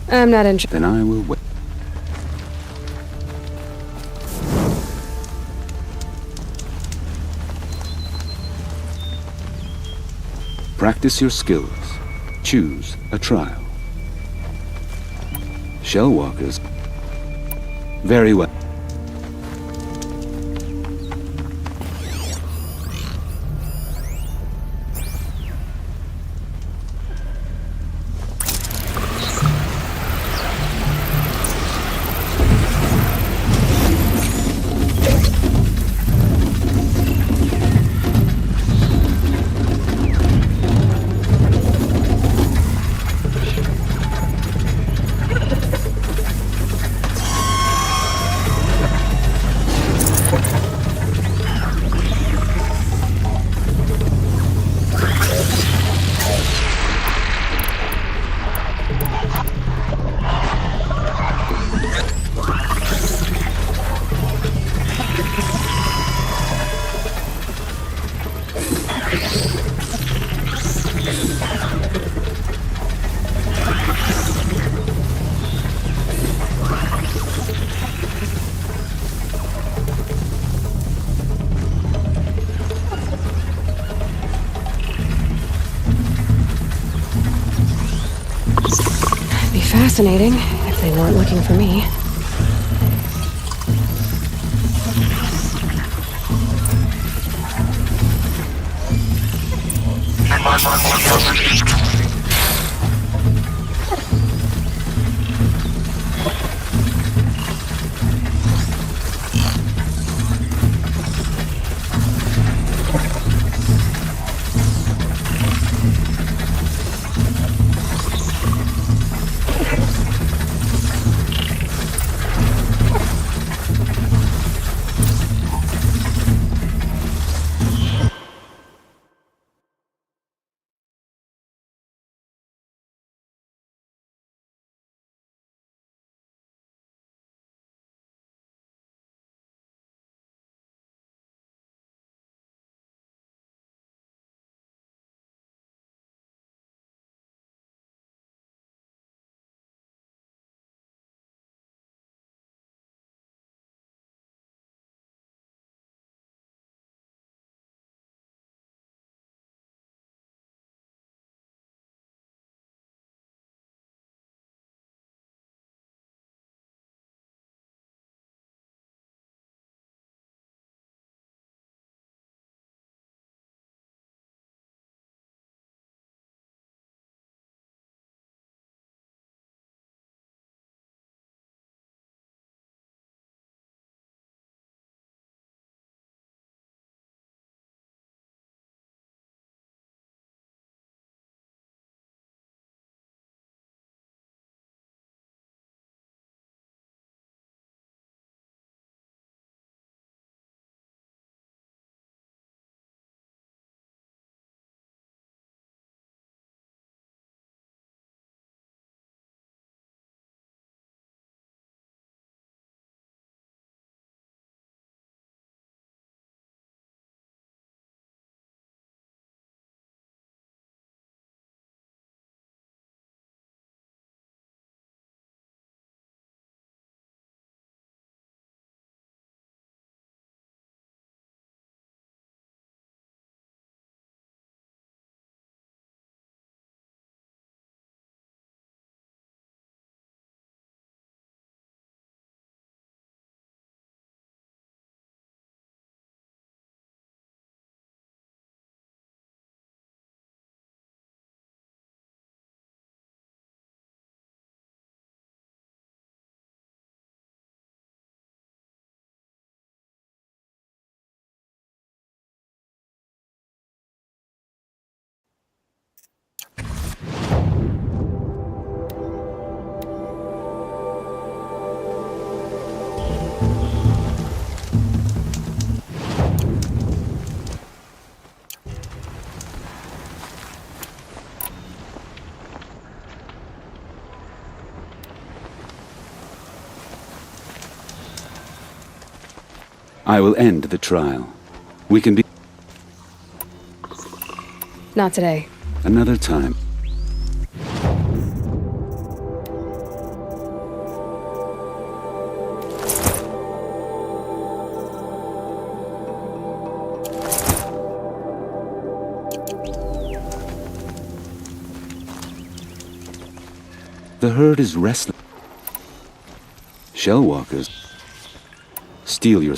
I'm not interested. Then I will wait. Practice your skills. Choose a trial. Shellwalkers. Very well. Fascinating, if they weren't looking for me. I will end the trial. We can be... Not today. Another time. The herd is restless. Shellwalkers steal your...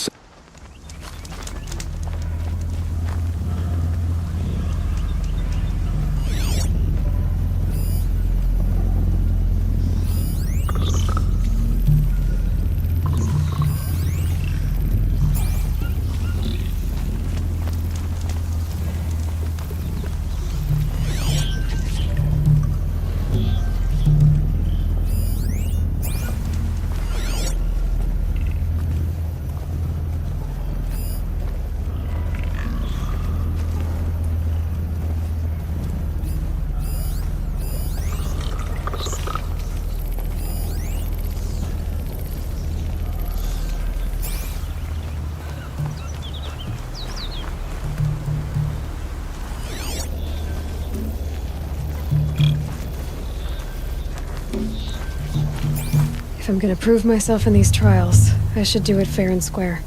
If I'm gonna prove myself in these trials, I should do it fair and square.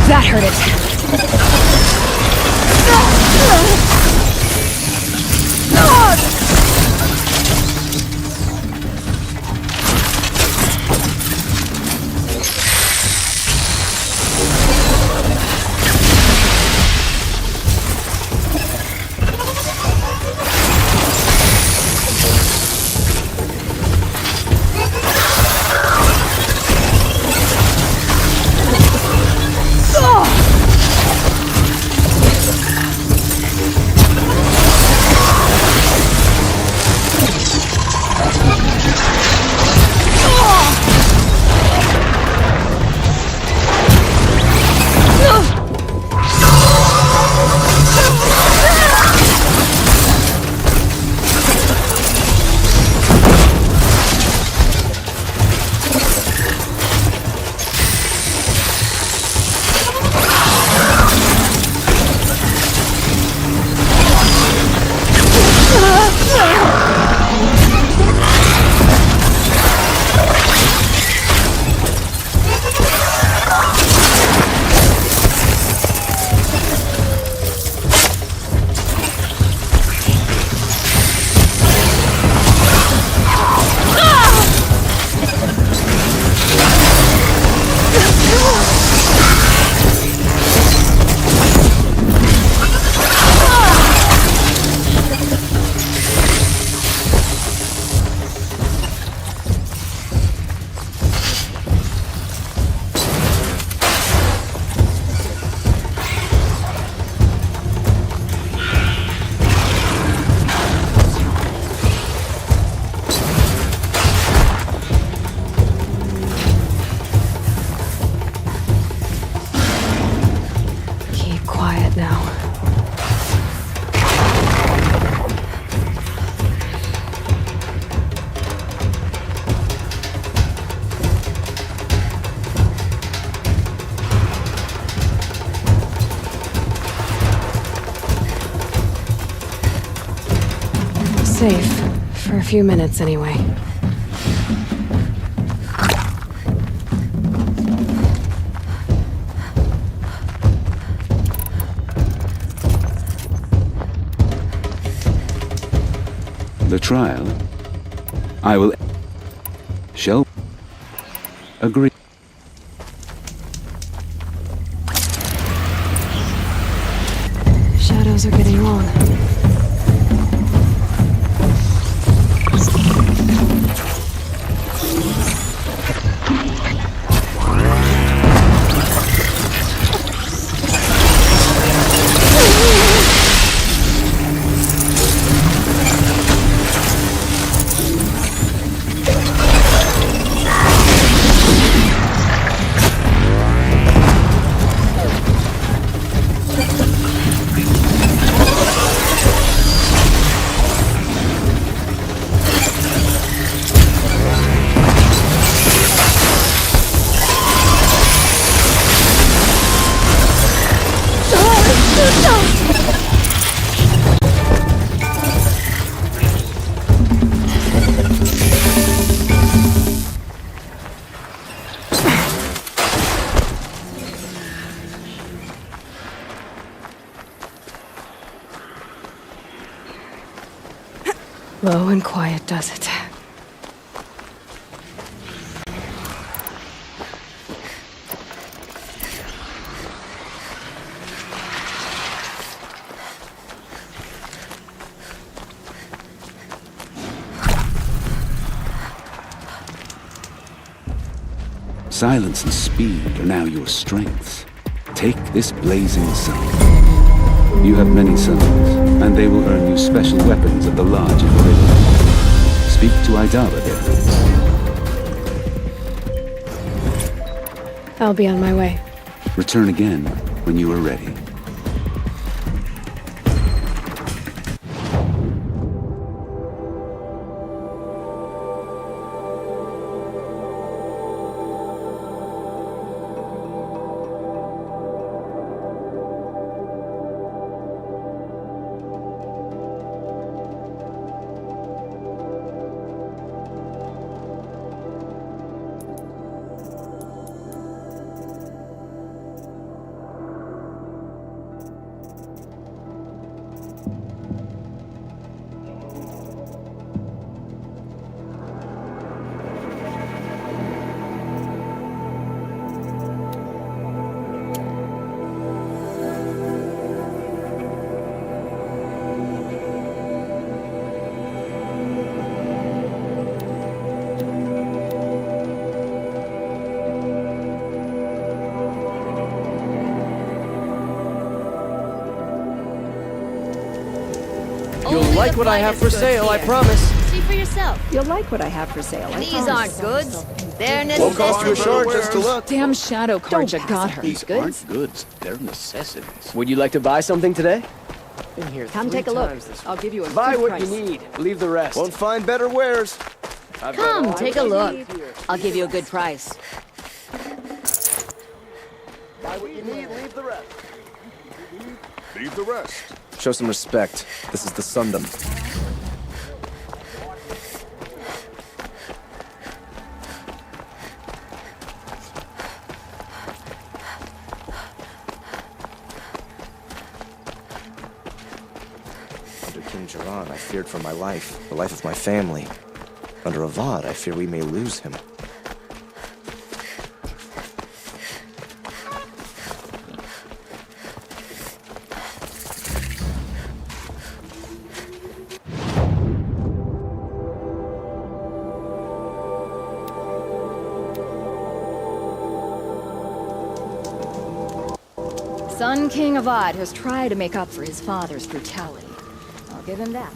That hurt safe. For a few minutes, anyway. The trial, I will... Shall... Agree. Shadows are getting long. Low and quiet does it. Silence and speed are now your strengths. Take this blazing sun. You have many sons, and they will earn you special weapons at the lodge in Meridian. Speak to Idala there. I'll be on my way. Return again when you are ready. You'll like what I have for sale, I promise. See for yourself. You'll like what I have for sale. I These promise. aren't goods. They're Won't cost you a necessities. short just to look. Damn shadow Karja got her. These aren't goods, they're necessities. Would you like to buy something today? Been here Come take a look. I'll give you a Buy good what price. you need. Leave the rest. Won't find better wares. I've got Come, all take I a need look. here. I'll give you a good price. Buy what you need, leave the rest. Leave the rest. Show some respect. This is the Sundom. Under King Jiran, I feared for my life, the life of my family. Under Avad, I fear we may lose him. Sun King Avad has tried to make up for his father's brutality. I'll give him that.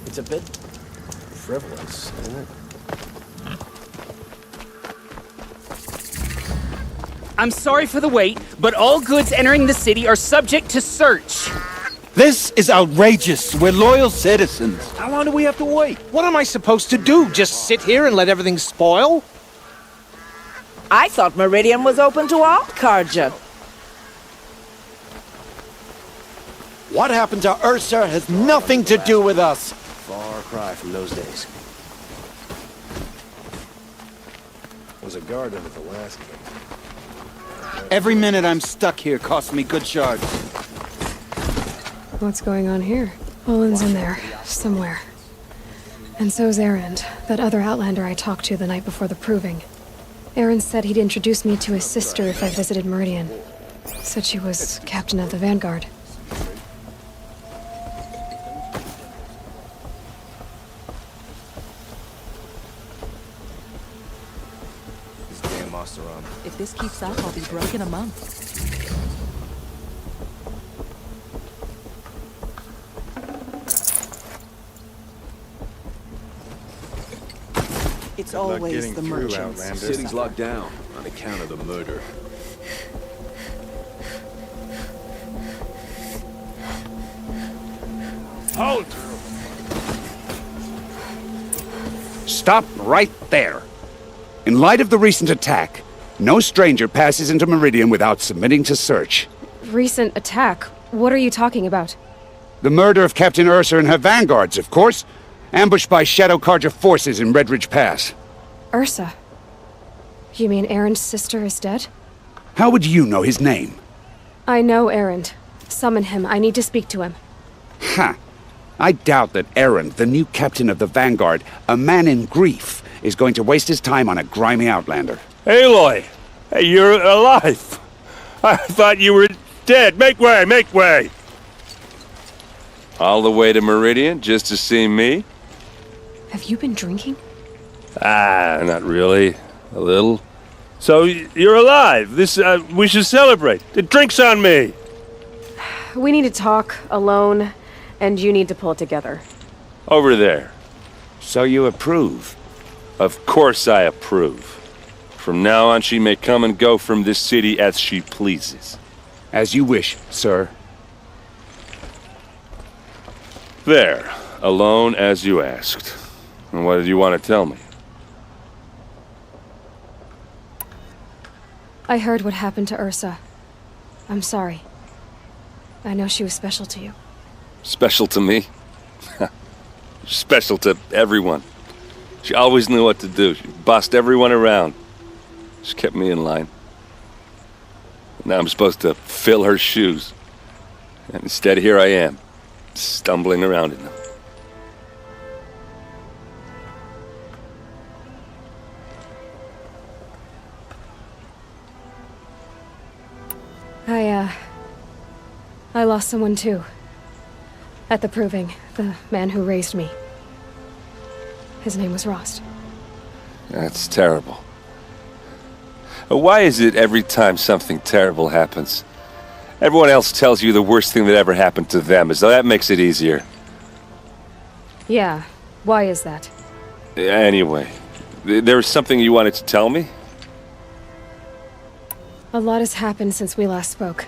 It's a bit frivolous, isn't it? I'm sorry for the wait, but all goods entering the city are subject to search. This is outrageous. We're loyal citizens. How long do we have to wait? What am I supposed to do? Just sit here and let everything spoil? I thought Meridian was open to all Karja. What happened to Ursa has nothing to do with us. Far cry from those days. Was a guard under the last king. Every minute I'm stuck here costs me good shards. What's going on here? Olin's in there, somewhere. And so's Erend, that other Outlander I talked to the night before the proving. Erend said he'd introduce me to his sister if I visited Meridian. Said she was captain of the Vanguard. These damn Oseram. If this keeps up, I'll be broke in a month. It's always the merchants. The city's locked down on account of the murder. Halt! Stop right there. In light of the recent attack, no stranger passes into Meridian without submitting to search. Recent attack? What are you talking about? The murder of Captain Ursa and her vanguards, of course. Ambushed by Shadow Karja forces in Redridge Pass. Ursa? You mean Erend's sister is dead? How would you know his name? I know Erend. Summon him. I need to speak to him. Ha! I doubt that Aaron, the new captain of the Vanguard, a man in grief, is going to waste his time on a grimy outlander. Aloy! Hey, you're alive! I thought you were dead. Make way, make way! All the way to Meridian just to see me? Have you been drinking? Ah, not really. A little. So, you're alive. We should celebrate. The drink's on me! We need to talk, alone, and you need to pull it together. Over there. So you approve? Of course I approve. From now on, she may come and go from this city as she pleases. As you wish, sir. There. Alone as you asked. And what did you want to tell me? I heard what happened to Ursa. I'm sorry. I know she was special to you. Special to me? Special to everyone. She always knew what to do. She bossed everyone around. She kept me in line. Now I'm supposed to fill her shoes. And instead, here I am, stumbling around in them. I lost someone too. At the proving, the man who raised me. His name was Rost. That's terrible. Why is it every time something terrible happens, everyone else tells you the worst thing that ever happened to them, as though that makes it easier? Yeah, why is that? Anyway, there was something you wanted to tell me? A lot has happened since we last spoke.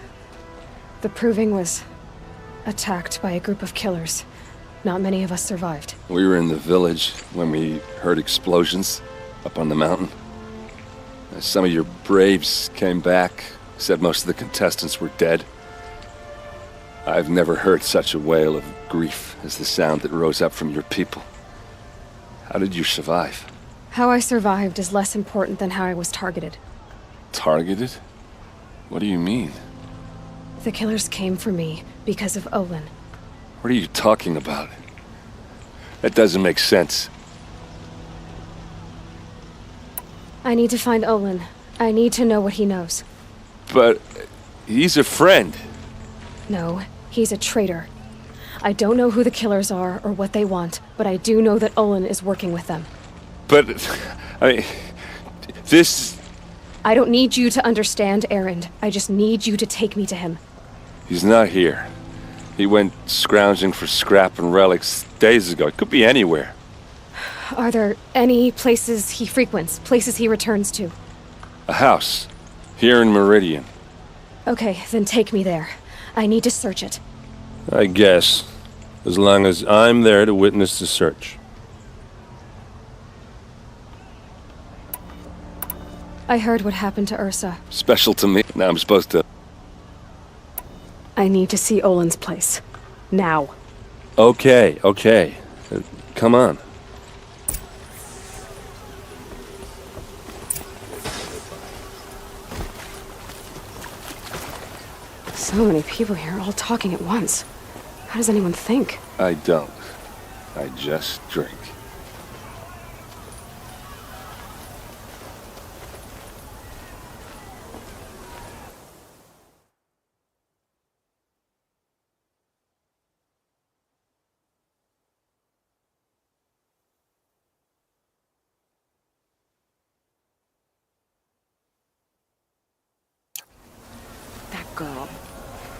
The proving was attacked by a group of killers. Not many of us survived. We were in the village when we heard explosions up on the mountain. Some of your braves came back, said most of the contestants were dead. I've never heard such a wail of grief as the sound that rose up from your people. How did you survive? How I survived is less important than how I was targeted. Targeted? What do you mean? The killers came for me because of Olin. What are you talking about? That doesn't make sense. I need to find Olin. I need to know what he knows. But he's a friend. No, he's a traitor. I don't know who the killers are or what they want, but I do know that Olin is working with them. But, I mean, this... I don't need you to understand, Erend. I just need you to take me to him. He's not here. He went scrounging for scrap and relics days ago. It could be anywhere. Are there any places he frequents, places he returns to? A house. Here in Meridian. Okay, then take me there. I need to search it. I guess. As long as I'm there to witness the search. I heard what happened to Ursa. Special to me. Now I'm supposed to... I need to see Olin's place. Now. Okay. Come on. So many people here, all talking at once. How does anyone think? I don't. I just drink. That girl.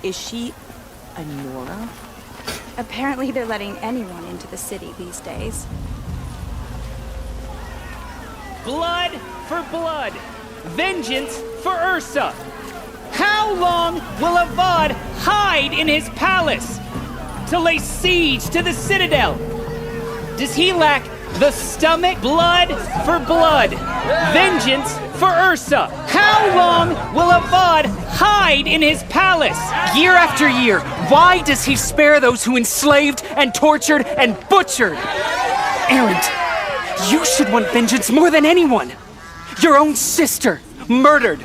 Is she a Nora? Apparently they're letting anyone into the city these days. Blood for blood. Vengeance for Ursa. How long will Avad hide in his palace to lay siege to the citadel? Does he lack the stomach? Blood for blood. Vengeance for Ursa. How long will Avad hide in his palace? Year after year, why does he spare those who enslaved and tortured and butchered? Erend, you should want vengeance more than anyone. Your own sister, murdered,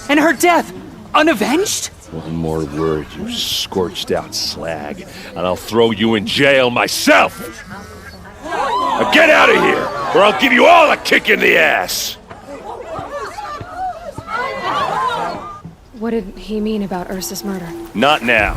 and her death, unavenged? One more word, you scorched out slag, and I'll throw you in jail myself! Now get out of here, or I'll give you all a kick in the ass! What did he mean about Ursa's murder? Not now.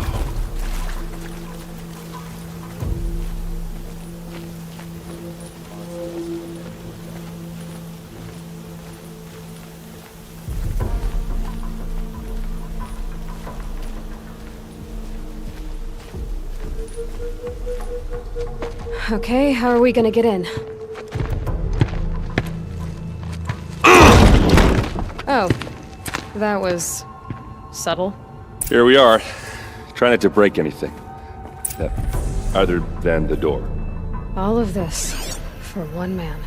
Okay, how are we gonna get in? Oh, that was subtle. Here we are. Try not to break anything. Other than the door. All of this for one man.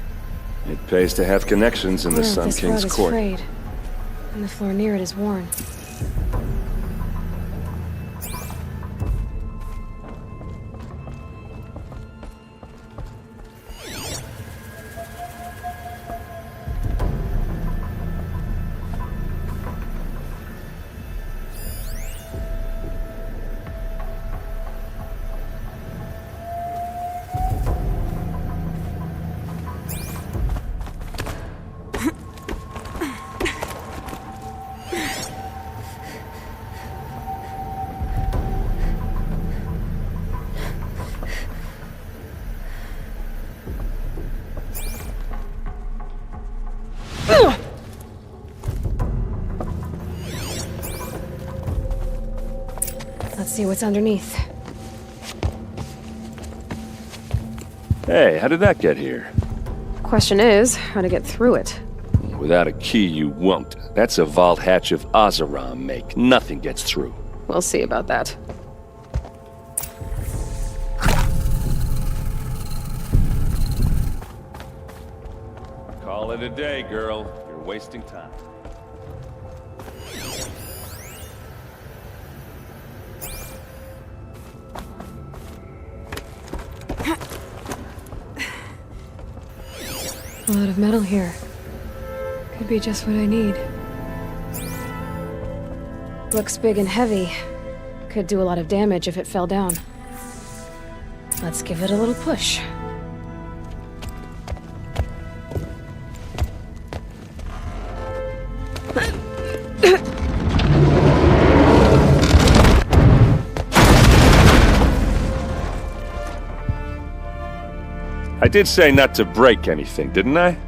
It pays to have connections in the Sun King's court. This rug is frayed, and the floor near it is worn. Let's see what's underneath. Hey, how did that get here? Question is, how to get through it. Without a key, you won't. That's a vault hatch of Oseram make. Nothing gets through. We'll see about that. Call it a day, girl. You're wasting time. A lot of metal here. Could be just what I need. Looks big and heavy. Could do a lot of damage if it fell down. Let's give it a little push. I did say not to break anything, didn't I?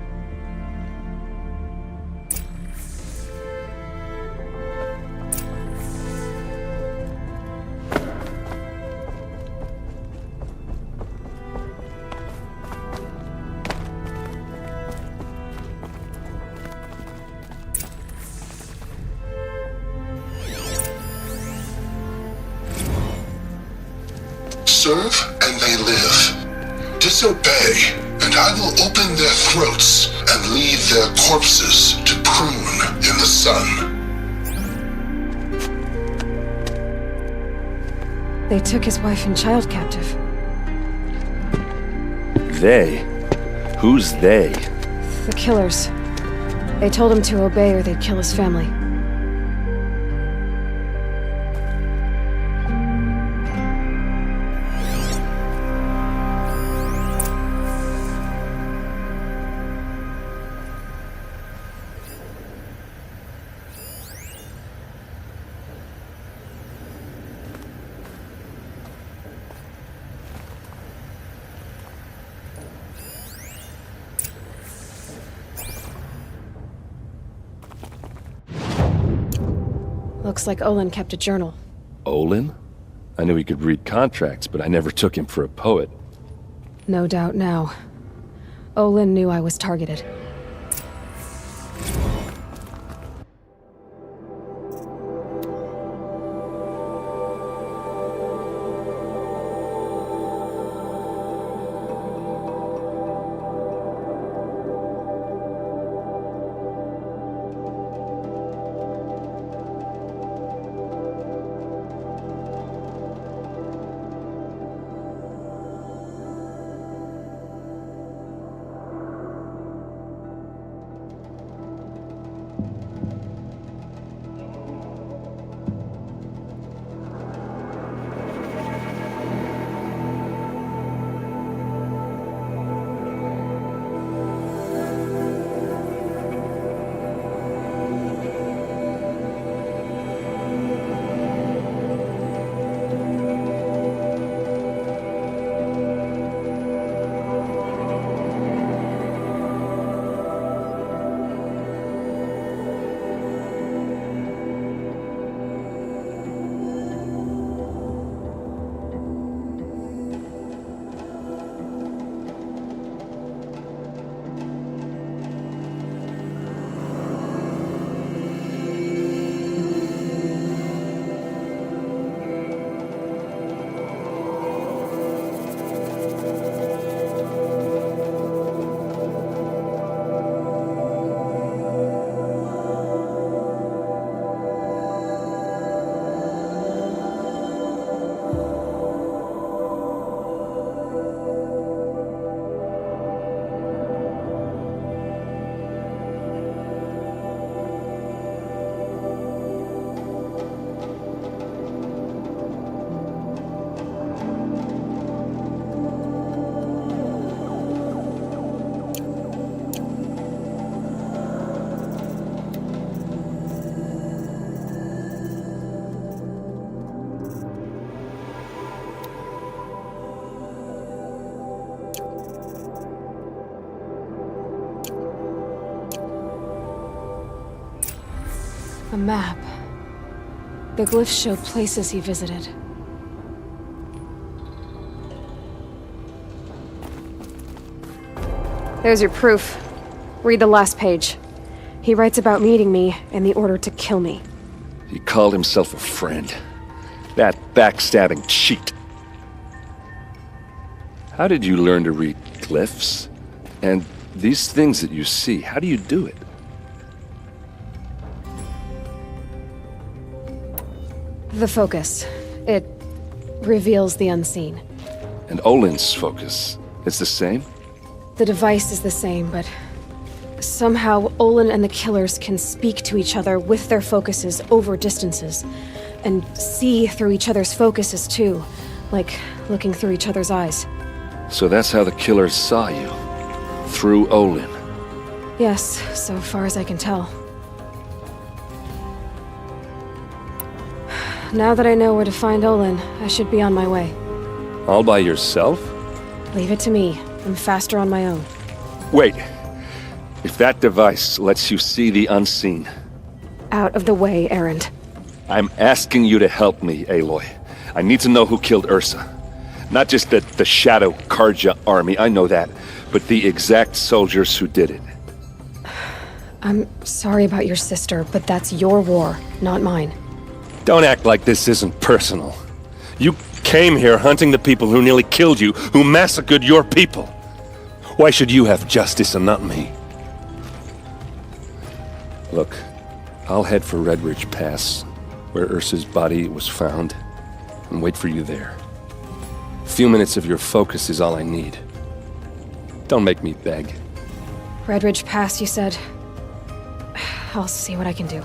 Serve and they live. Disobey, and I will open their throats and leave their corpses to prune in the sun. They took his wife and child captive. They? Who's they? The killers. They told him to obey or they'd kill his family. Looks like Olin kept a journal. Olin? I knew he could read contracts, but I never took him for a poet. No doubt now. Olin knew I was targeted. A map. The glyphs show places he visited. There's your proof. Read the last page. He writes about meeting me and the order to kill me. He called himself a friend. That backstabbing cheat. How did you learn to read glyphs? And these things that you see, how do you do it? The focus. It reveals the unseen. And Olin's focus, it's the same? The device is the same, but somehow Olin and the killers can speak to each other with their focuses over distances, and see through each other's focuses too, like looking through each other's eyes. So that's how the killers saw you? Through Olin? Yes, so far as I can tell. Now that I know where to find Olin, I should be on my way. All by yourself? Leave it to me. I'm faster on my own. Wait. If that device lets you see the unseen... Out of the way, Erend. I'm asking you to help me, Aloy. I need to know who killed Ursa. Not just the Shadow Karja army, I know that, but the exact soldiers who did it. I'm sorry about your sister, but that's your war, not mine. Don't act like this isn't personal. You came here hunting the people who nearly killed you, who massacred your people. Why should you have justice and not me? Look, I'll head for Red Ridge Pass, where Ursa's body was found, and wait for you there. A few minutes of your focus is all I need. Don't make me beg. Red Ridge Pass, you said? I'll see what I can do.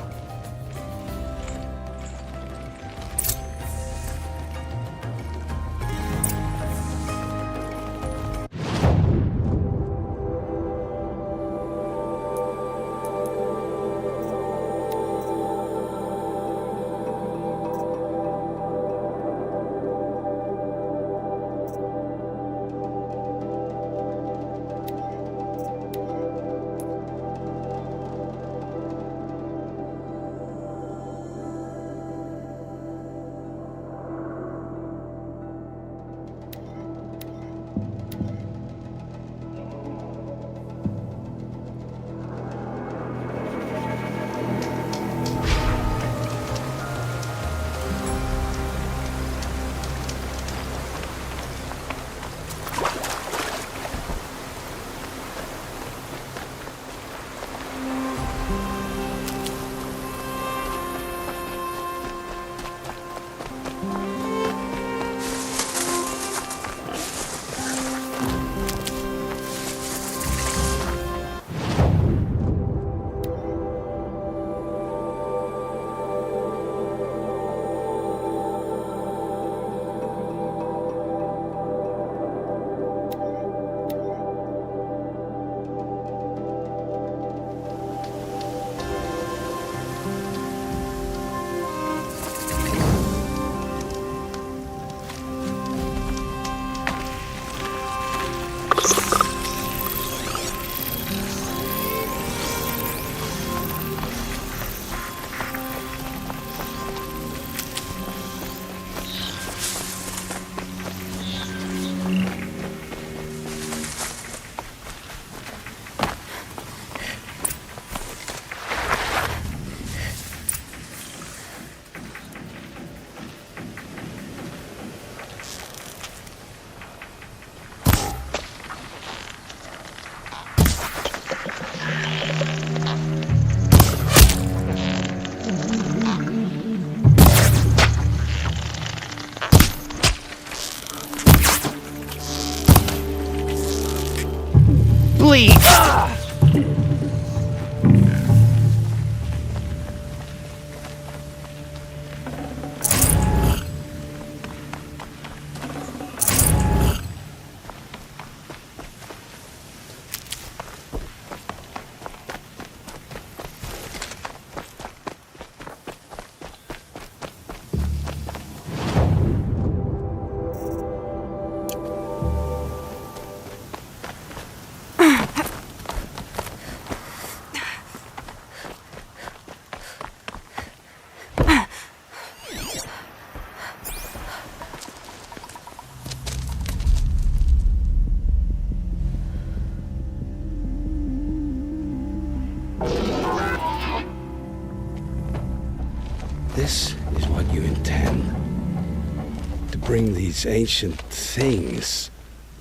bring these ancient things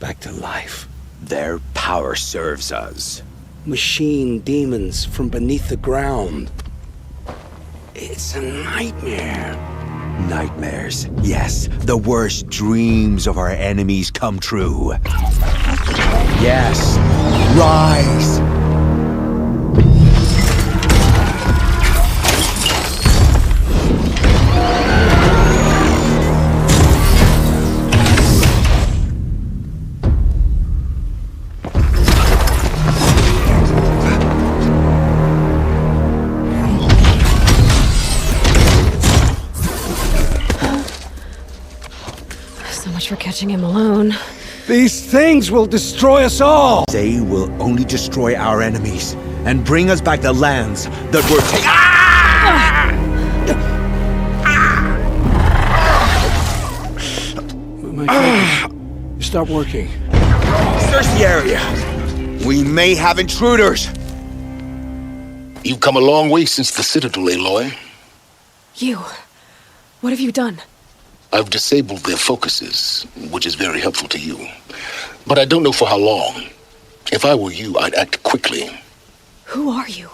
back to life? Their power serves us. Machine demons from beneath the ground. It's a nightmare. Nightmares, yes. The worst dreams of our enemies come true. Yes, rise! For catching him alone. These things will destroy us all! They will only destroy our enemies and bring us back the lands that were taken. My focus. Stop working. Search the area. We may have intruders. You've come a long way since the Citadel, Aloy. You. What have you done? I've disabled their focuses, which is very helpful to you. But I don't know for how long. If I were you, I'd act quickly. Who are you?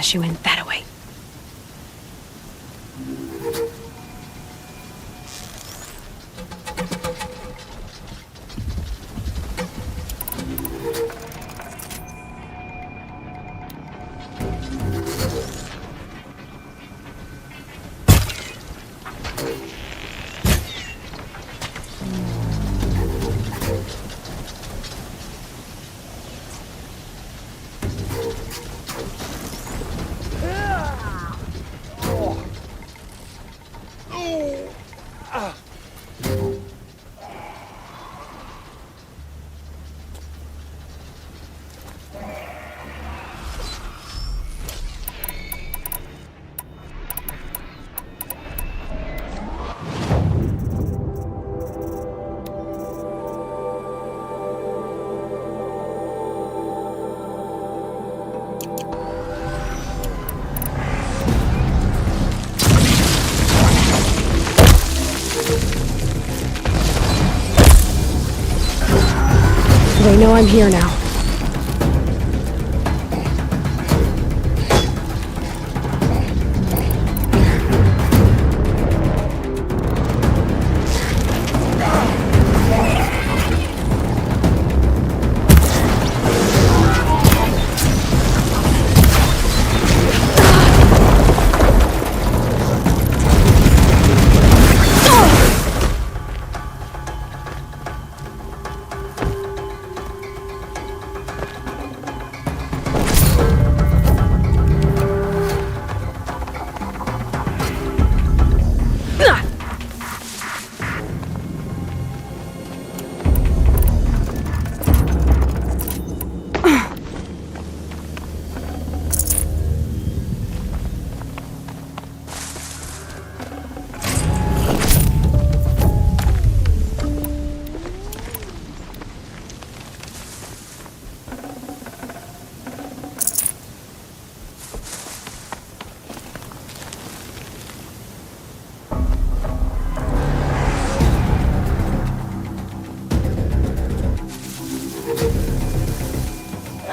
sabotage you in that way. They know I'm here now.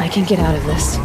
I can get out of this.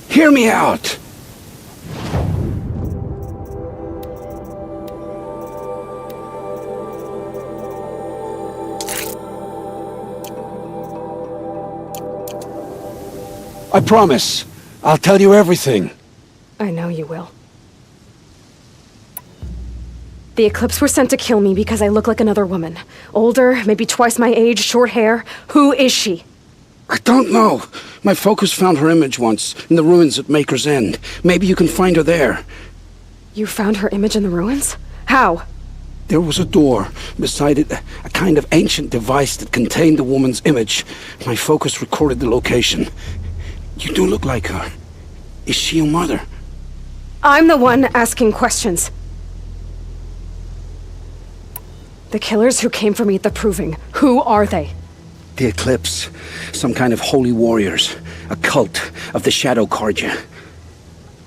Hear me out! I promise. I'll tell you everything. I know you will. The Eclipse were sent to kill me because I look like another woman. Older, maybe twice my age, short hair. Who is she? I don't know. My focus found her image once, in the ruins at Maker's End. Maybe you can find her there. You found her image in the ruins? How? There was a door. Beside it, a kind of ancient device that contained the woman's image. My focus recorded the location. You do look like her. Is she your mother? I'm the one asking questions. The killers who came for me at the Proving, who are they? The Eclipse. Some kind of holy warriors. A cult of the Shadow Carja.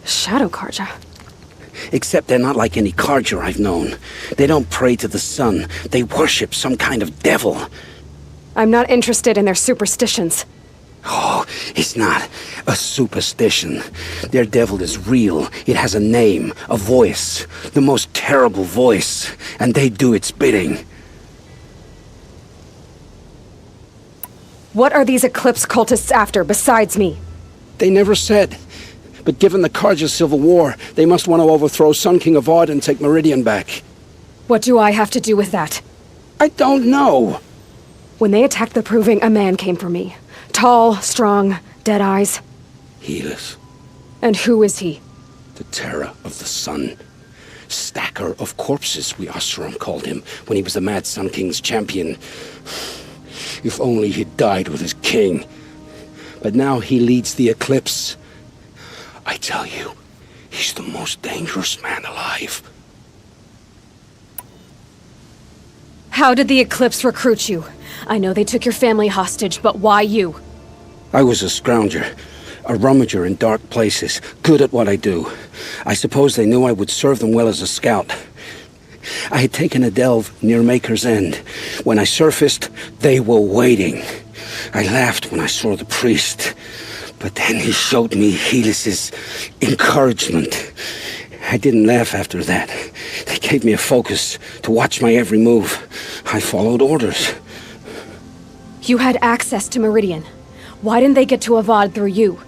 Shadow Carja? Except they're not like any Carja I've known. They don't pray to the sun. They worship some kind of devil. I'm not interested in their superstitions. Oh, it's not a superstition. Their devil is real. It has a name, a voice, the most terrible voice, and they do its bidding. What are these Eclipse cultists after, besides me? They never said. But given the Carja civil war, they must want to overthrow Sun King Avad and take Meridian back. What do I have to do with that? I don't know. When they attacked the Proving, a man came for me. Tall, strong, dead eyes. Helis. And who is he? The terror of the sun. Stacker of corpses, we Oseram called him, when he was the Mad Sun King's champion. If only he'd died with his king. But now he leads the Eclipse. I tell you, he's the most dangerous man alive. How did the Eclipse recruit you? I know they took your family hostage, but why you? I was a scrounger, a rummager in dark places, good at what I do. I suppose they knew I would serve them well as a scout. I had taken a delve near Maker's End. When I surfaced, they were waiting. I laughed when I saw the priest, but then he showed me Helis's encouragement. I didn't laugh after that. They gave me a focus to watch my every move. I followed orders. You had access to Meridian. Why didn't they get to Avad through you?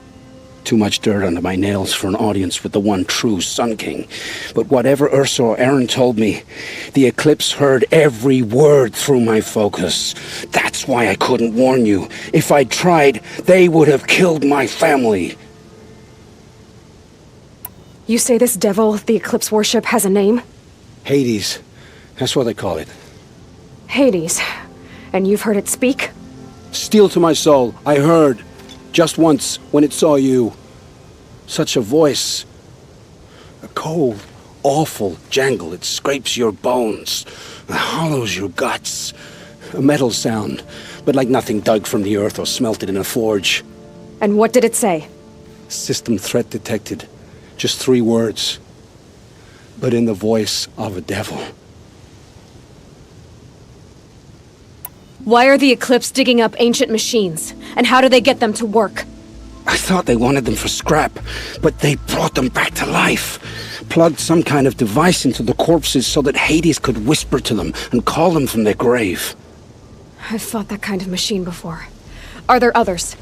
Too much dirt under my nails for an audience with the one true Sun King. But whatever Ursa or Aaron told me, the Eclipse heard every word through my focus. That's why I couldn't warn you. If I'd tried, they would have killed my family. You say this devil the Eclipse worship has a name? Hades. That's what they call it. Hades. And you've heard it speak? Steel to my soul, I heard. Just once, when it saw you. Such a voice. A cold, awful jangle. It scrapes your bones. It hollows your guts. A metal sound, but like nothing dug from the earth or smelted in a forge. And what did it say? System threat detected. Just 3 words. But in the voice of a devil. Why are the Eclipse digging up ancient machines? And how do they get them to work? I thought they wanted them for scrap, but they brought them back to life. Plugged some kind of device into the corpses so that Hades could whisper to them and call them from their grave. I've fought that kind of machine before. Are there others?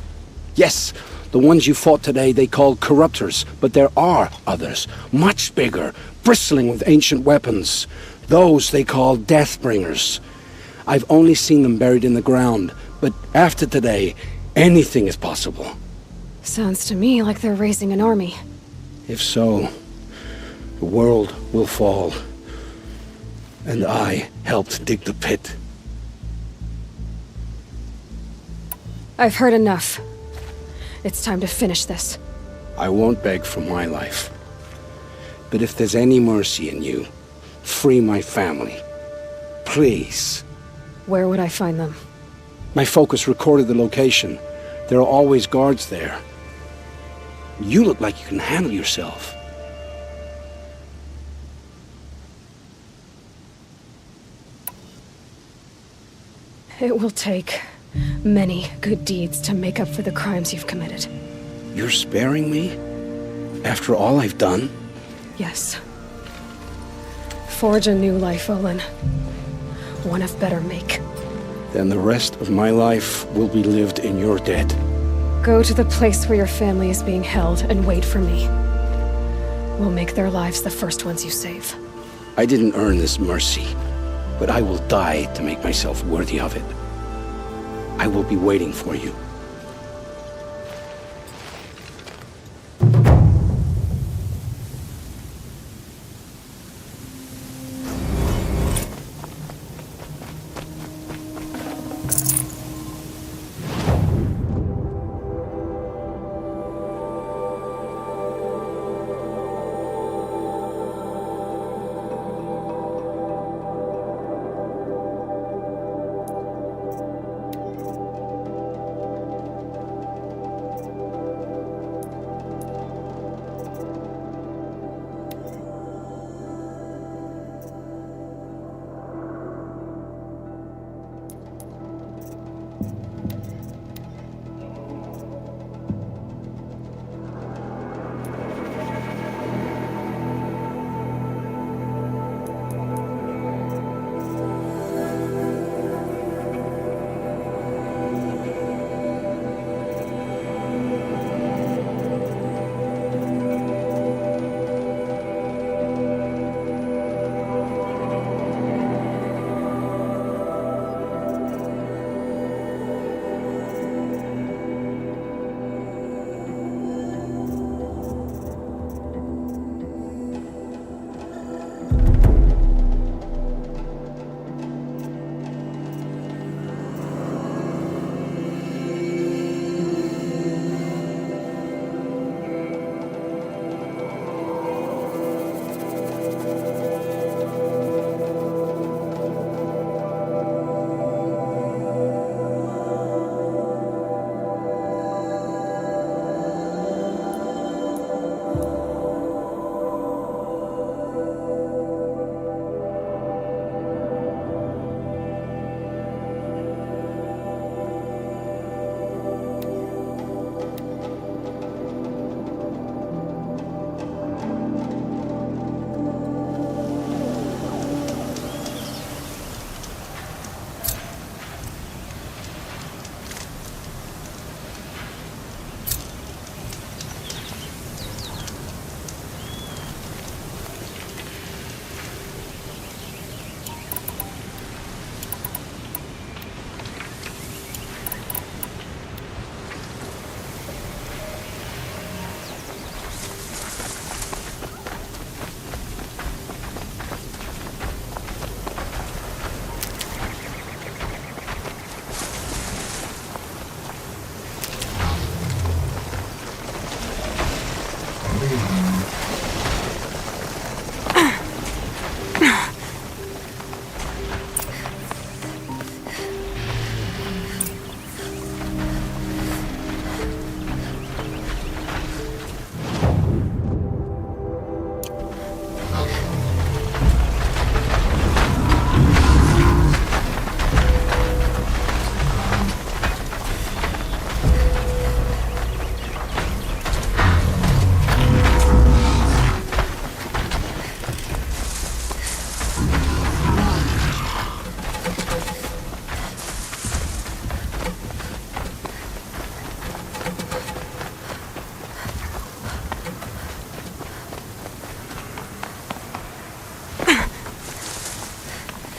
Yes, the ones you fought today they called corruptors, but there are others, much bigger, bristling with ancient weapons. Those they call Deathbringers. I've only seen them buried in the ground, but after today, anything is possible. Sounds to me like they're raising an army. If so, the world will fall. And I helped dig the pit. I've heard enough. It's time to finish this. I won't beg for my life. But if there's any mercy in you, free my family. Please. Where would I find them? My focus recorded the location. There are always guards there. You look like you can handle yourself. It will take many good deeds to make up for the crimes you've committed. You're sparing me? After all I've done? Yes. Forge a new life, Olin. One of better make. Then the rest of my life will be lived in your debt. Go to the place where your family is being held and wait for me. We'll make their lives the first ones you save. I didn't earn this mercy, but I will die to make myself worthy of it. I will be waiting for you.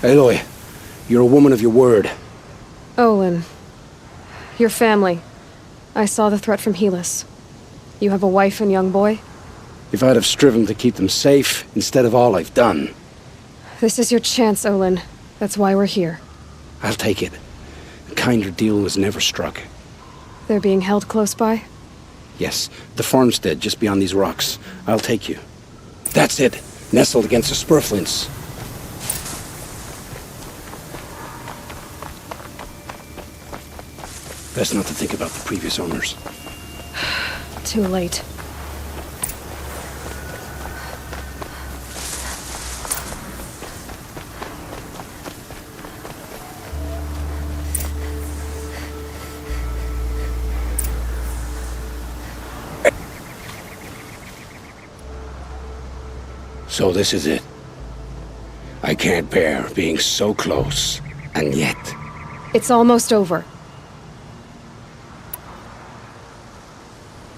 Aloy, you're a woman of your word. Olin. Your family. I saw the threat from Helis. You have a wife and young boy? If I'd have striven to keep them safe, instead of all I've done. This is your chance, Olin. That's why we're here. I'll take it. A kinder deal was never struck. They're being held close by? Yes, the farmstead just beyond these rocks. I'll take you. That's it, nestled against the spurflints. Best not to think about the previous owners. Too late. So this is it. I can't bear being so close, and yet... It's almost over.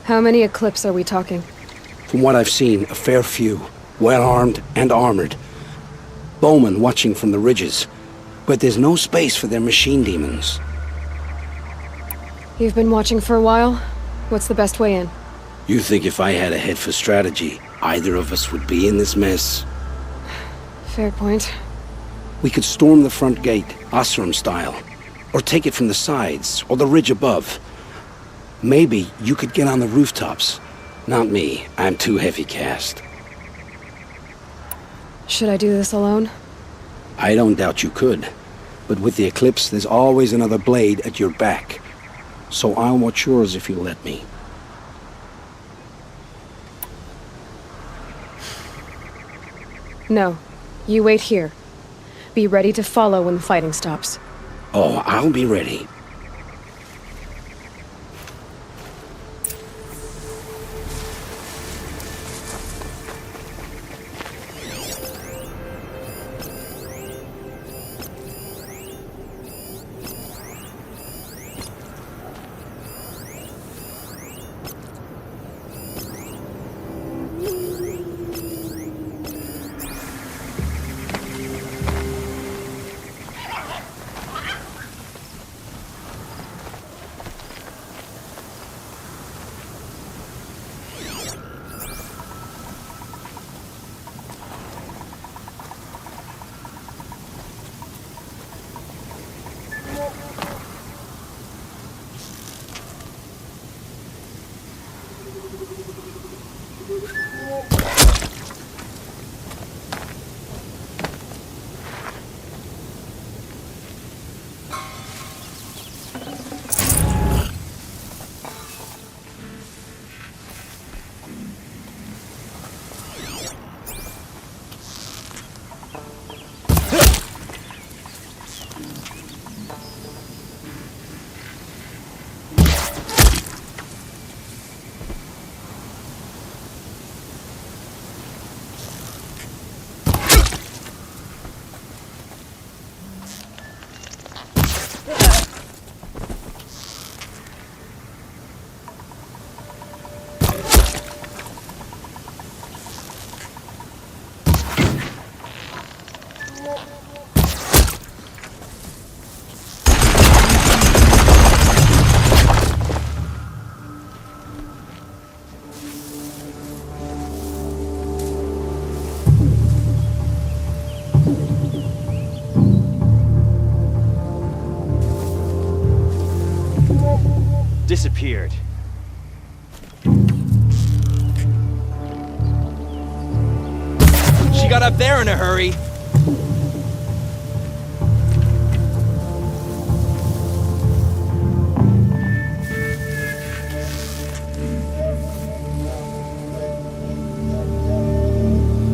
How many Eclipse are we talking? From what I've seen, a fair few. Well-armed and armored. Bowmen watching from the ridges. But there's no space for their machine demons. You've been watching for a while? What's the best way in? You think if I had a head for strategy, either of us would be in this mess? Fair point. We could storm the front gate, Osram style. Or take it from the sides, or the ridge above. Maybe you could get on the rooftops. Not me. I'm too heavy cast. Should I do this alone? I don't doubt you could. But with the Eclipse, there's always another blade at your back. So I'll watch yours if you'll let me. No. You wait here. Be ready to follow when the fighting stops. Oh, I'll be ready. Disappeared. She got up there in a hurry.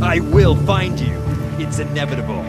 I will find you. It's inevitable.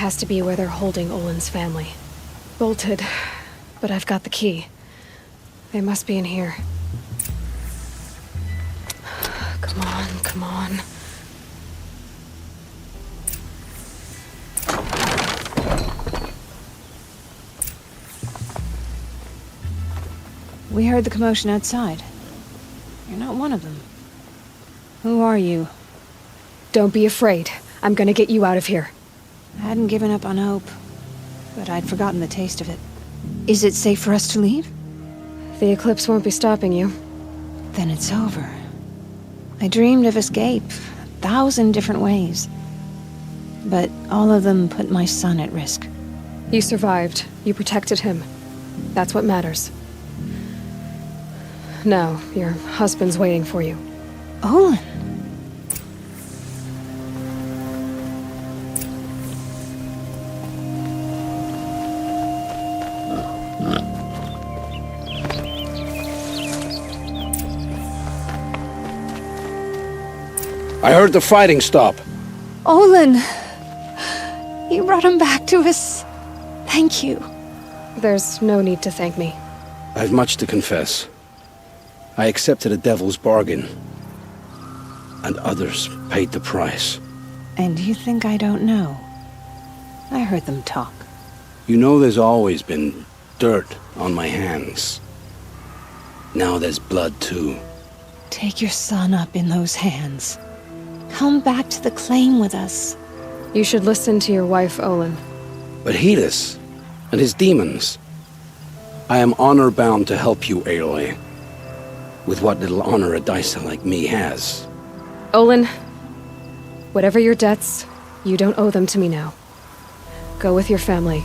has to be where they're holding Olin's family. Bolted, but I've got the key. They must be in here. Come on, come on. We heard the commotion outside. You're not one of them. Who are you? Don't be afraid. I'm gonna get you out of here. I hadn't given up on hope, but I'd forgotten the taste of it. Is it safe for us to leave? The eclipse won't be stopping you. Then it's over. I dreamed of escape, 1,000 different ways. But all of them put my son at risk. You survived. You protected him. That's what matters. Now, your husband's waiting for you. Olin! I heard the fighting stop. Olin! You brought him back to us. Thank you. There's no need to thank me. I've much to confess. I accepted a devil's bargain. And others paid the price. And you think I don't know? I heard them talk. You know there's always been dirt on my hands. Now there's blood too. Take your son up in those hands. Come back to the claim with us. You should listen to your wife, Olin. But Hedis and his demons. I am honor-bound to help you, Aloy. With what little honor a Dysa like me has. Olin, whatever your debts, you don't owe them to me now. Go with your family.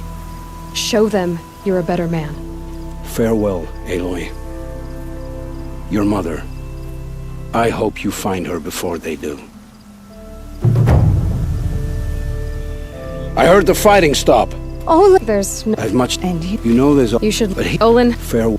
Show them you're a better man. Farewell, Aloy. Your mother. I hope you find her before they do. I heard the fighting stop. Olin, there's no... I've much... And you... You know there's... You should... But Olin... Farewell.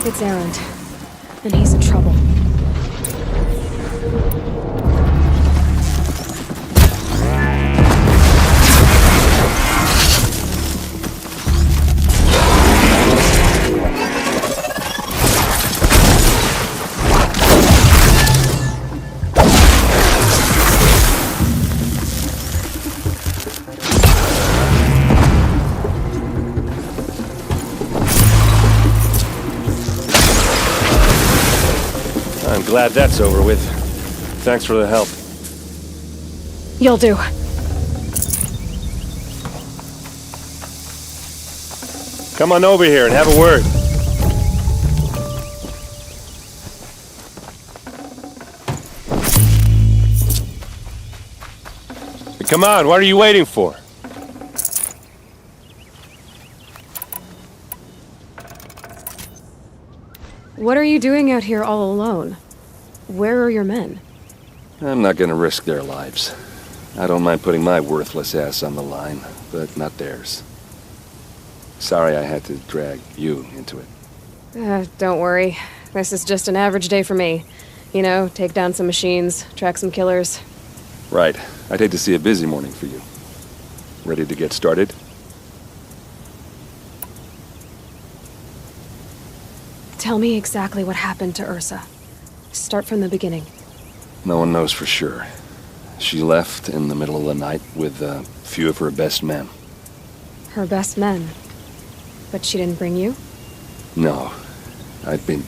It's Erend, and he's in trouble. I'm glad that's over with. Thanks for the help. You'll do. Come on over here and have a word. Come on, what are you waiting for? What are you doing out here all alone? Where are your men? I'm not gonna risk their lives. I don't mind putting my worthless ass on the line, but not theirs. Sorry I had to drag you into it. Don't worry. This is just an average day for me. You know, take down some machines, track some killers. Right. I'd hate to see a busy morning for you. Ready to get started? Tell me exactly what happened to Ursa. Start from the beginning. No one knows for sure. She left in the middle of the night with a few of her best men. Her best men? But she didn't bring you? No. I'd been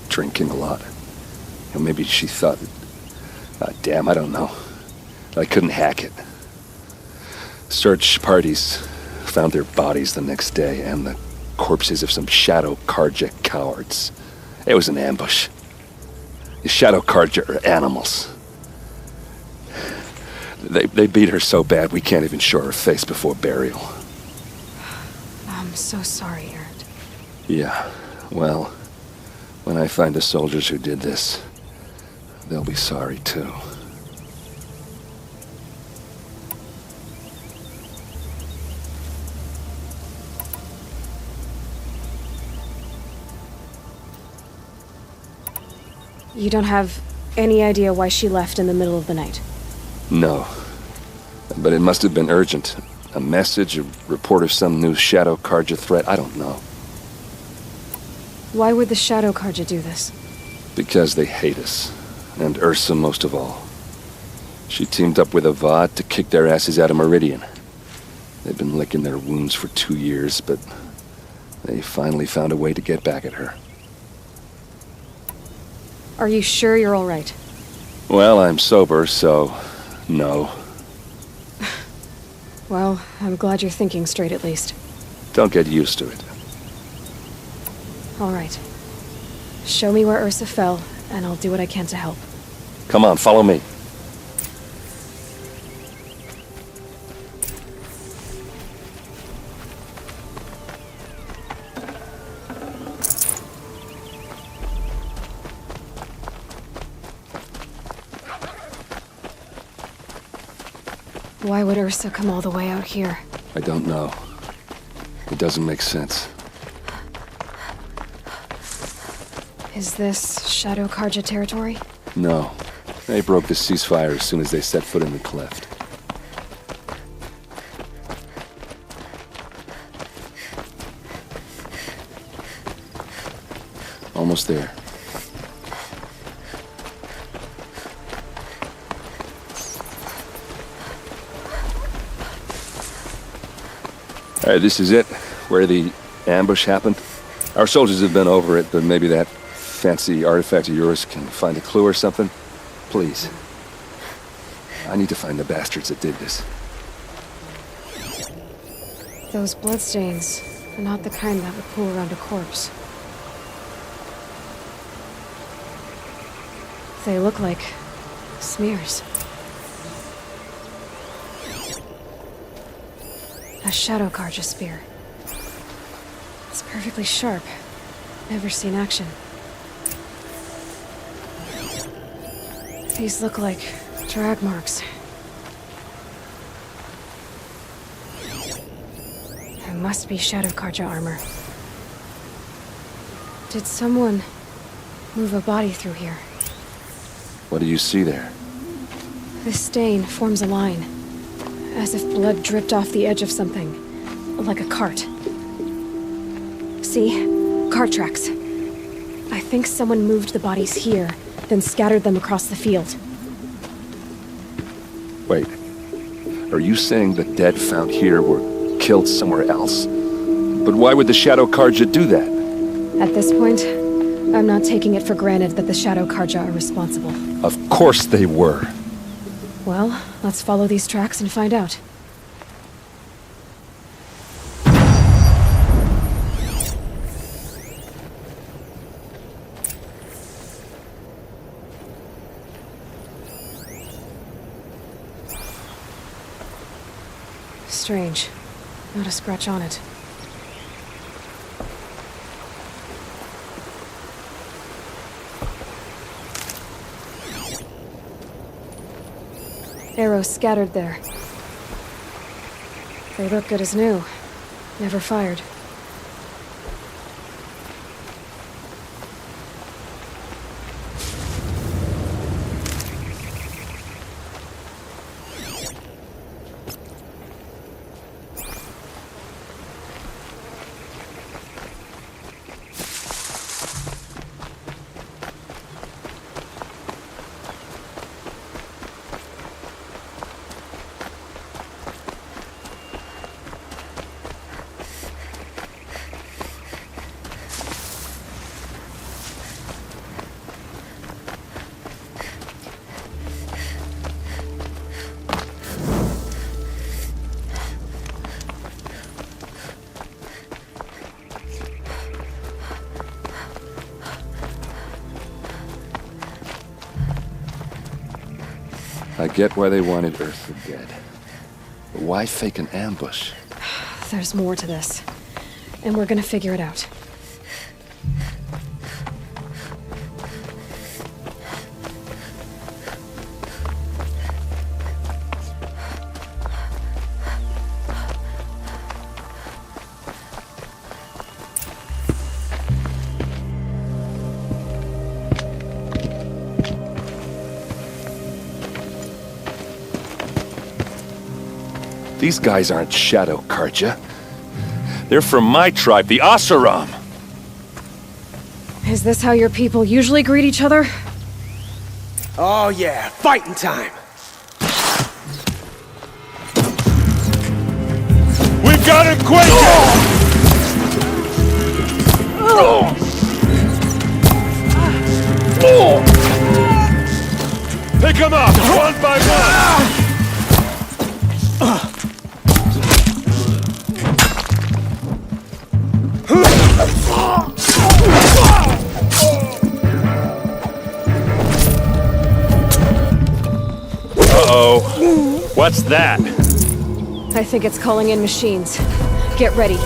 drinking a lot. And maybe she thought... damn, I don't know. I couldn't hack it. Search parties found their bodies the next day and the corpses of some Shadow Karja cowards. It was an ambush. The Shadow Karja are animals. They beat her so bad we can't even show her face before burial. I'm so sorry, Aaron. Yeah, well, when I find the soldiers who did this, they'll be sorry too. You don't have any idea why she left in the middle of the night? No. But it must have been urgent. A message, a report of some new Shadow Karja threat, I don't know. Why would the Shadow Karja do this? Because they hate us. And Ursa most of all. She teamed up with Avad to kick their asses out of Meridian. They've been licking their wounds for 2 years, but they finally found a way to get back at her. Are you sure you're all right? Well, I'm sober, so no. Well, I'm glad you're thinking straight at least. Don't get used to it. All right. Show me where Ursa fell, and I'll do what I can to help. Come on, follow me. Why would Ursa come all the way out here? I don't know. It doesn't make sense. Is this Shadow Karja territory? No. They broke the ceasefire as soon as they set foot in the cleft. Almost there. Alright, this is it, where the ambush happened. Our soldiers have been over it, but maybe that fancy artifact of yours can find a clue or something. Please. I need to find the bastards that did this. Those bloodstains are not the kind that would pool around a corpse. They look like smears. A Shadow Karja spear. It's perfectly sharp. Never seen action. These look like drag marks. It must be Shadow Karja armor. Did someone move a body through here? What do you see there? This stain forms a line, as if blood dripped off the edge of something, like a cart. See? Cart tracks. I think someone moved the bodies here, then scattered them across the field. Wait. Are you saying the dead found here were killed somewhere else? But why would the Shadow Karja do that? At this point, I'm not taking it for granted that the Shadow Karja are responsible. Of course they were. Well, let's follow these tracks and find out. Strange. Not a scratch on it. Arrows scattered there. They look good as new. Never fired. I get why they wanted Earth dead. But why fake an ambush? There's more to this. And we're gonna figure it out. These guys aren't Shadow Karja. They're from my tribe, the Asaram. Is this how your people usually greet each other? Oh yeah, fighting time! We've got him quick! Pick him up, one by one! Uh-oh. What's that? I think it's calling in machines. Get ready.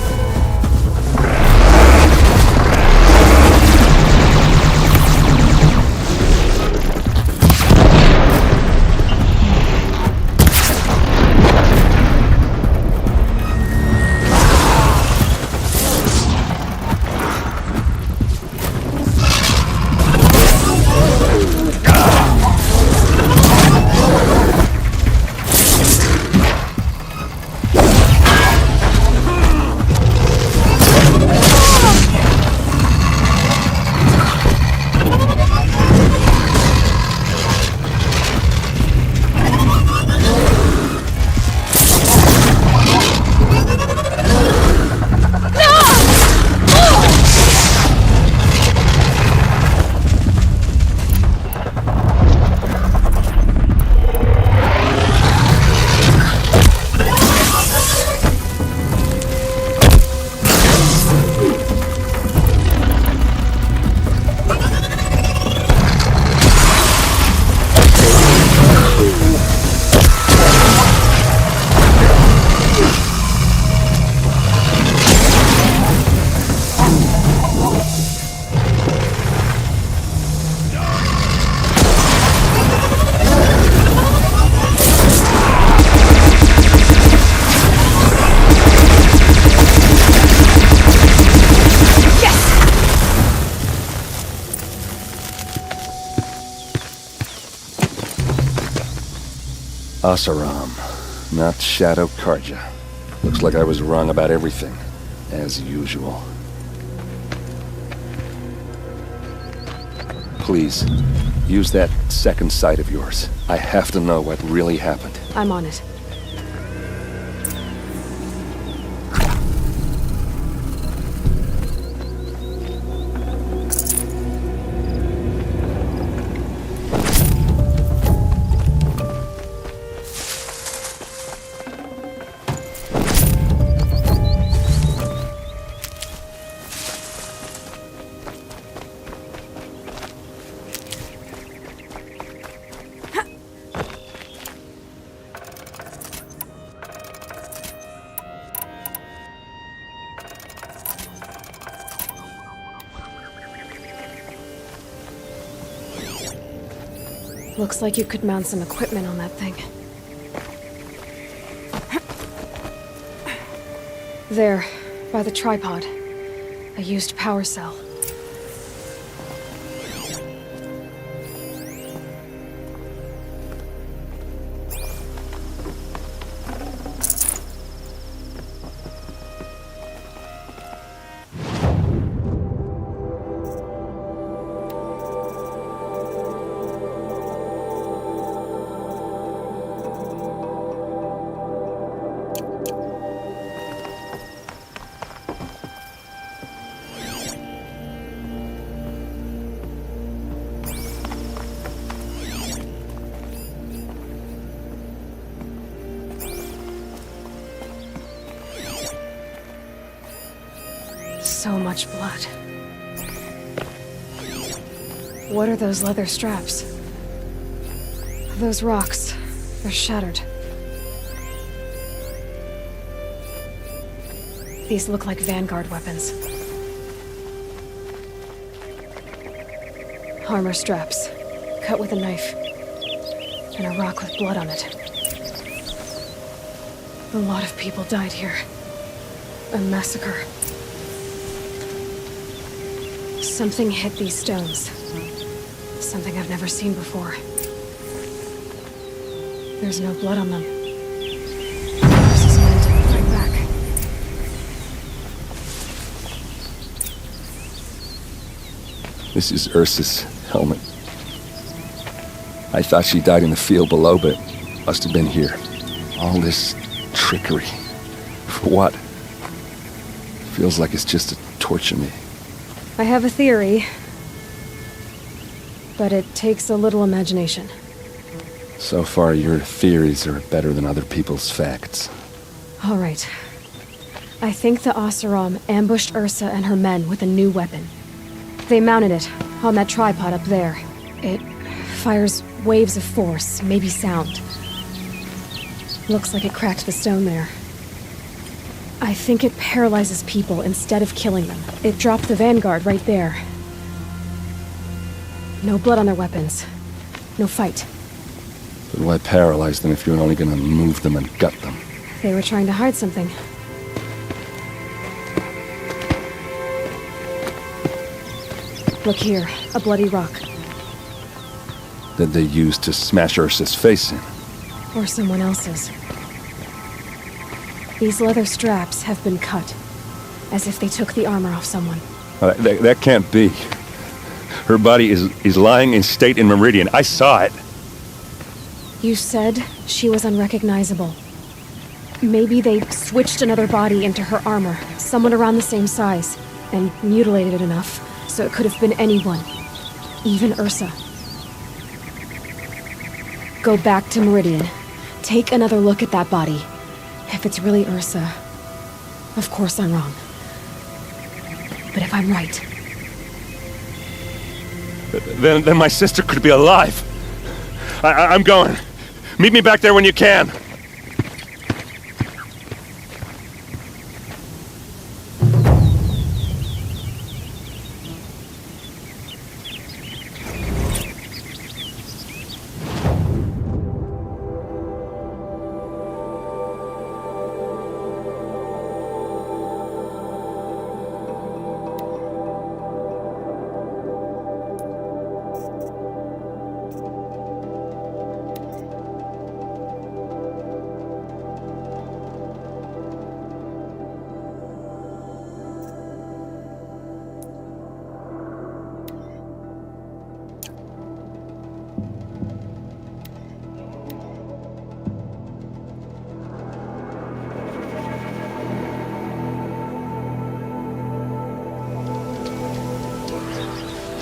Asaram, not Shadow Karja. Looks like I was wrong about everything, as usual. Please, use that second sight of yours. I have to know what really happened. I'm on it. Looks like you could mount some equipment on that thing. There, by the tripod. A used power cell. So much blood. What are those leather straps? Those rocks. They're shattered. These look like Vanguard weapons. Armor straps, cut with a knife, and a rock with blood on it. A lot of people died here. A massacre. Something hit these stones. Something I've never seen before. There's no blood on them. This is meant to fight back. This is Ursa's helmet. I thought she died in the field below, but must have been here. All this trickery. For what? Feels like it's just to torture me. I have a theory, but it takes a little imagination. So far, your theories are better than other people's facts. All right. I think the Oseram ambushed Ursa and her men with a new weapon. They mounted it on that tripod up there. It fires waves of force, maybe sound. Looks like it cracked the stone there. I think it paralyzes people instead of killing them. It dropped the Vanguard right there. No blood on their weapons. No fight. But why paralyze them if you're only gonna move them and gut them? They were trying to hide something. Look here, a bloody rock. That they used to smash Ursa's face in. Or someone else's. These leather straps have been cut, as if they took the armor off someone. That can't be. Her body is lying in state in Meridian. I saw it. You said she was unrecognizable. Maybe they switched another body into her armor, someone around the same size, and mutilated it enough, so it could have been anyone. Even Ursa. Go back to Meridian. Take another look at that body. If it's really Ursa, of course I'm wrong. But if I'm right... Then my sister could be alive. I'm going. Meet me back there when you can.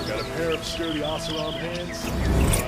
Got a pair of sturdy Oseram hands.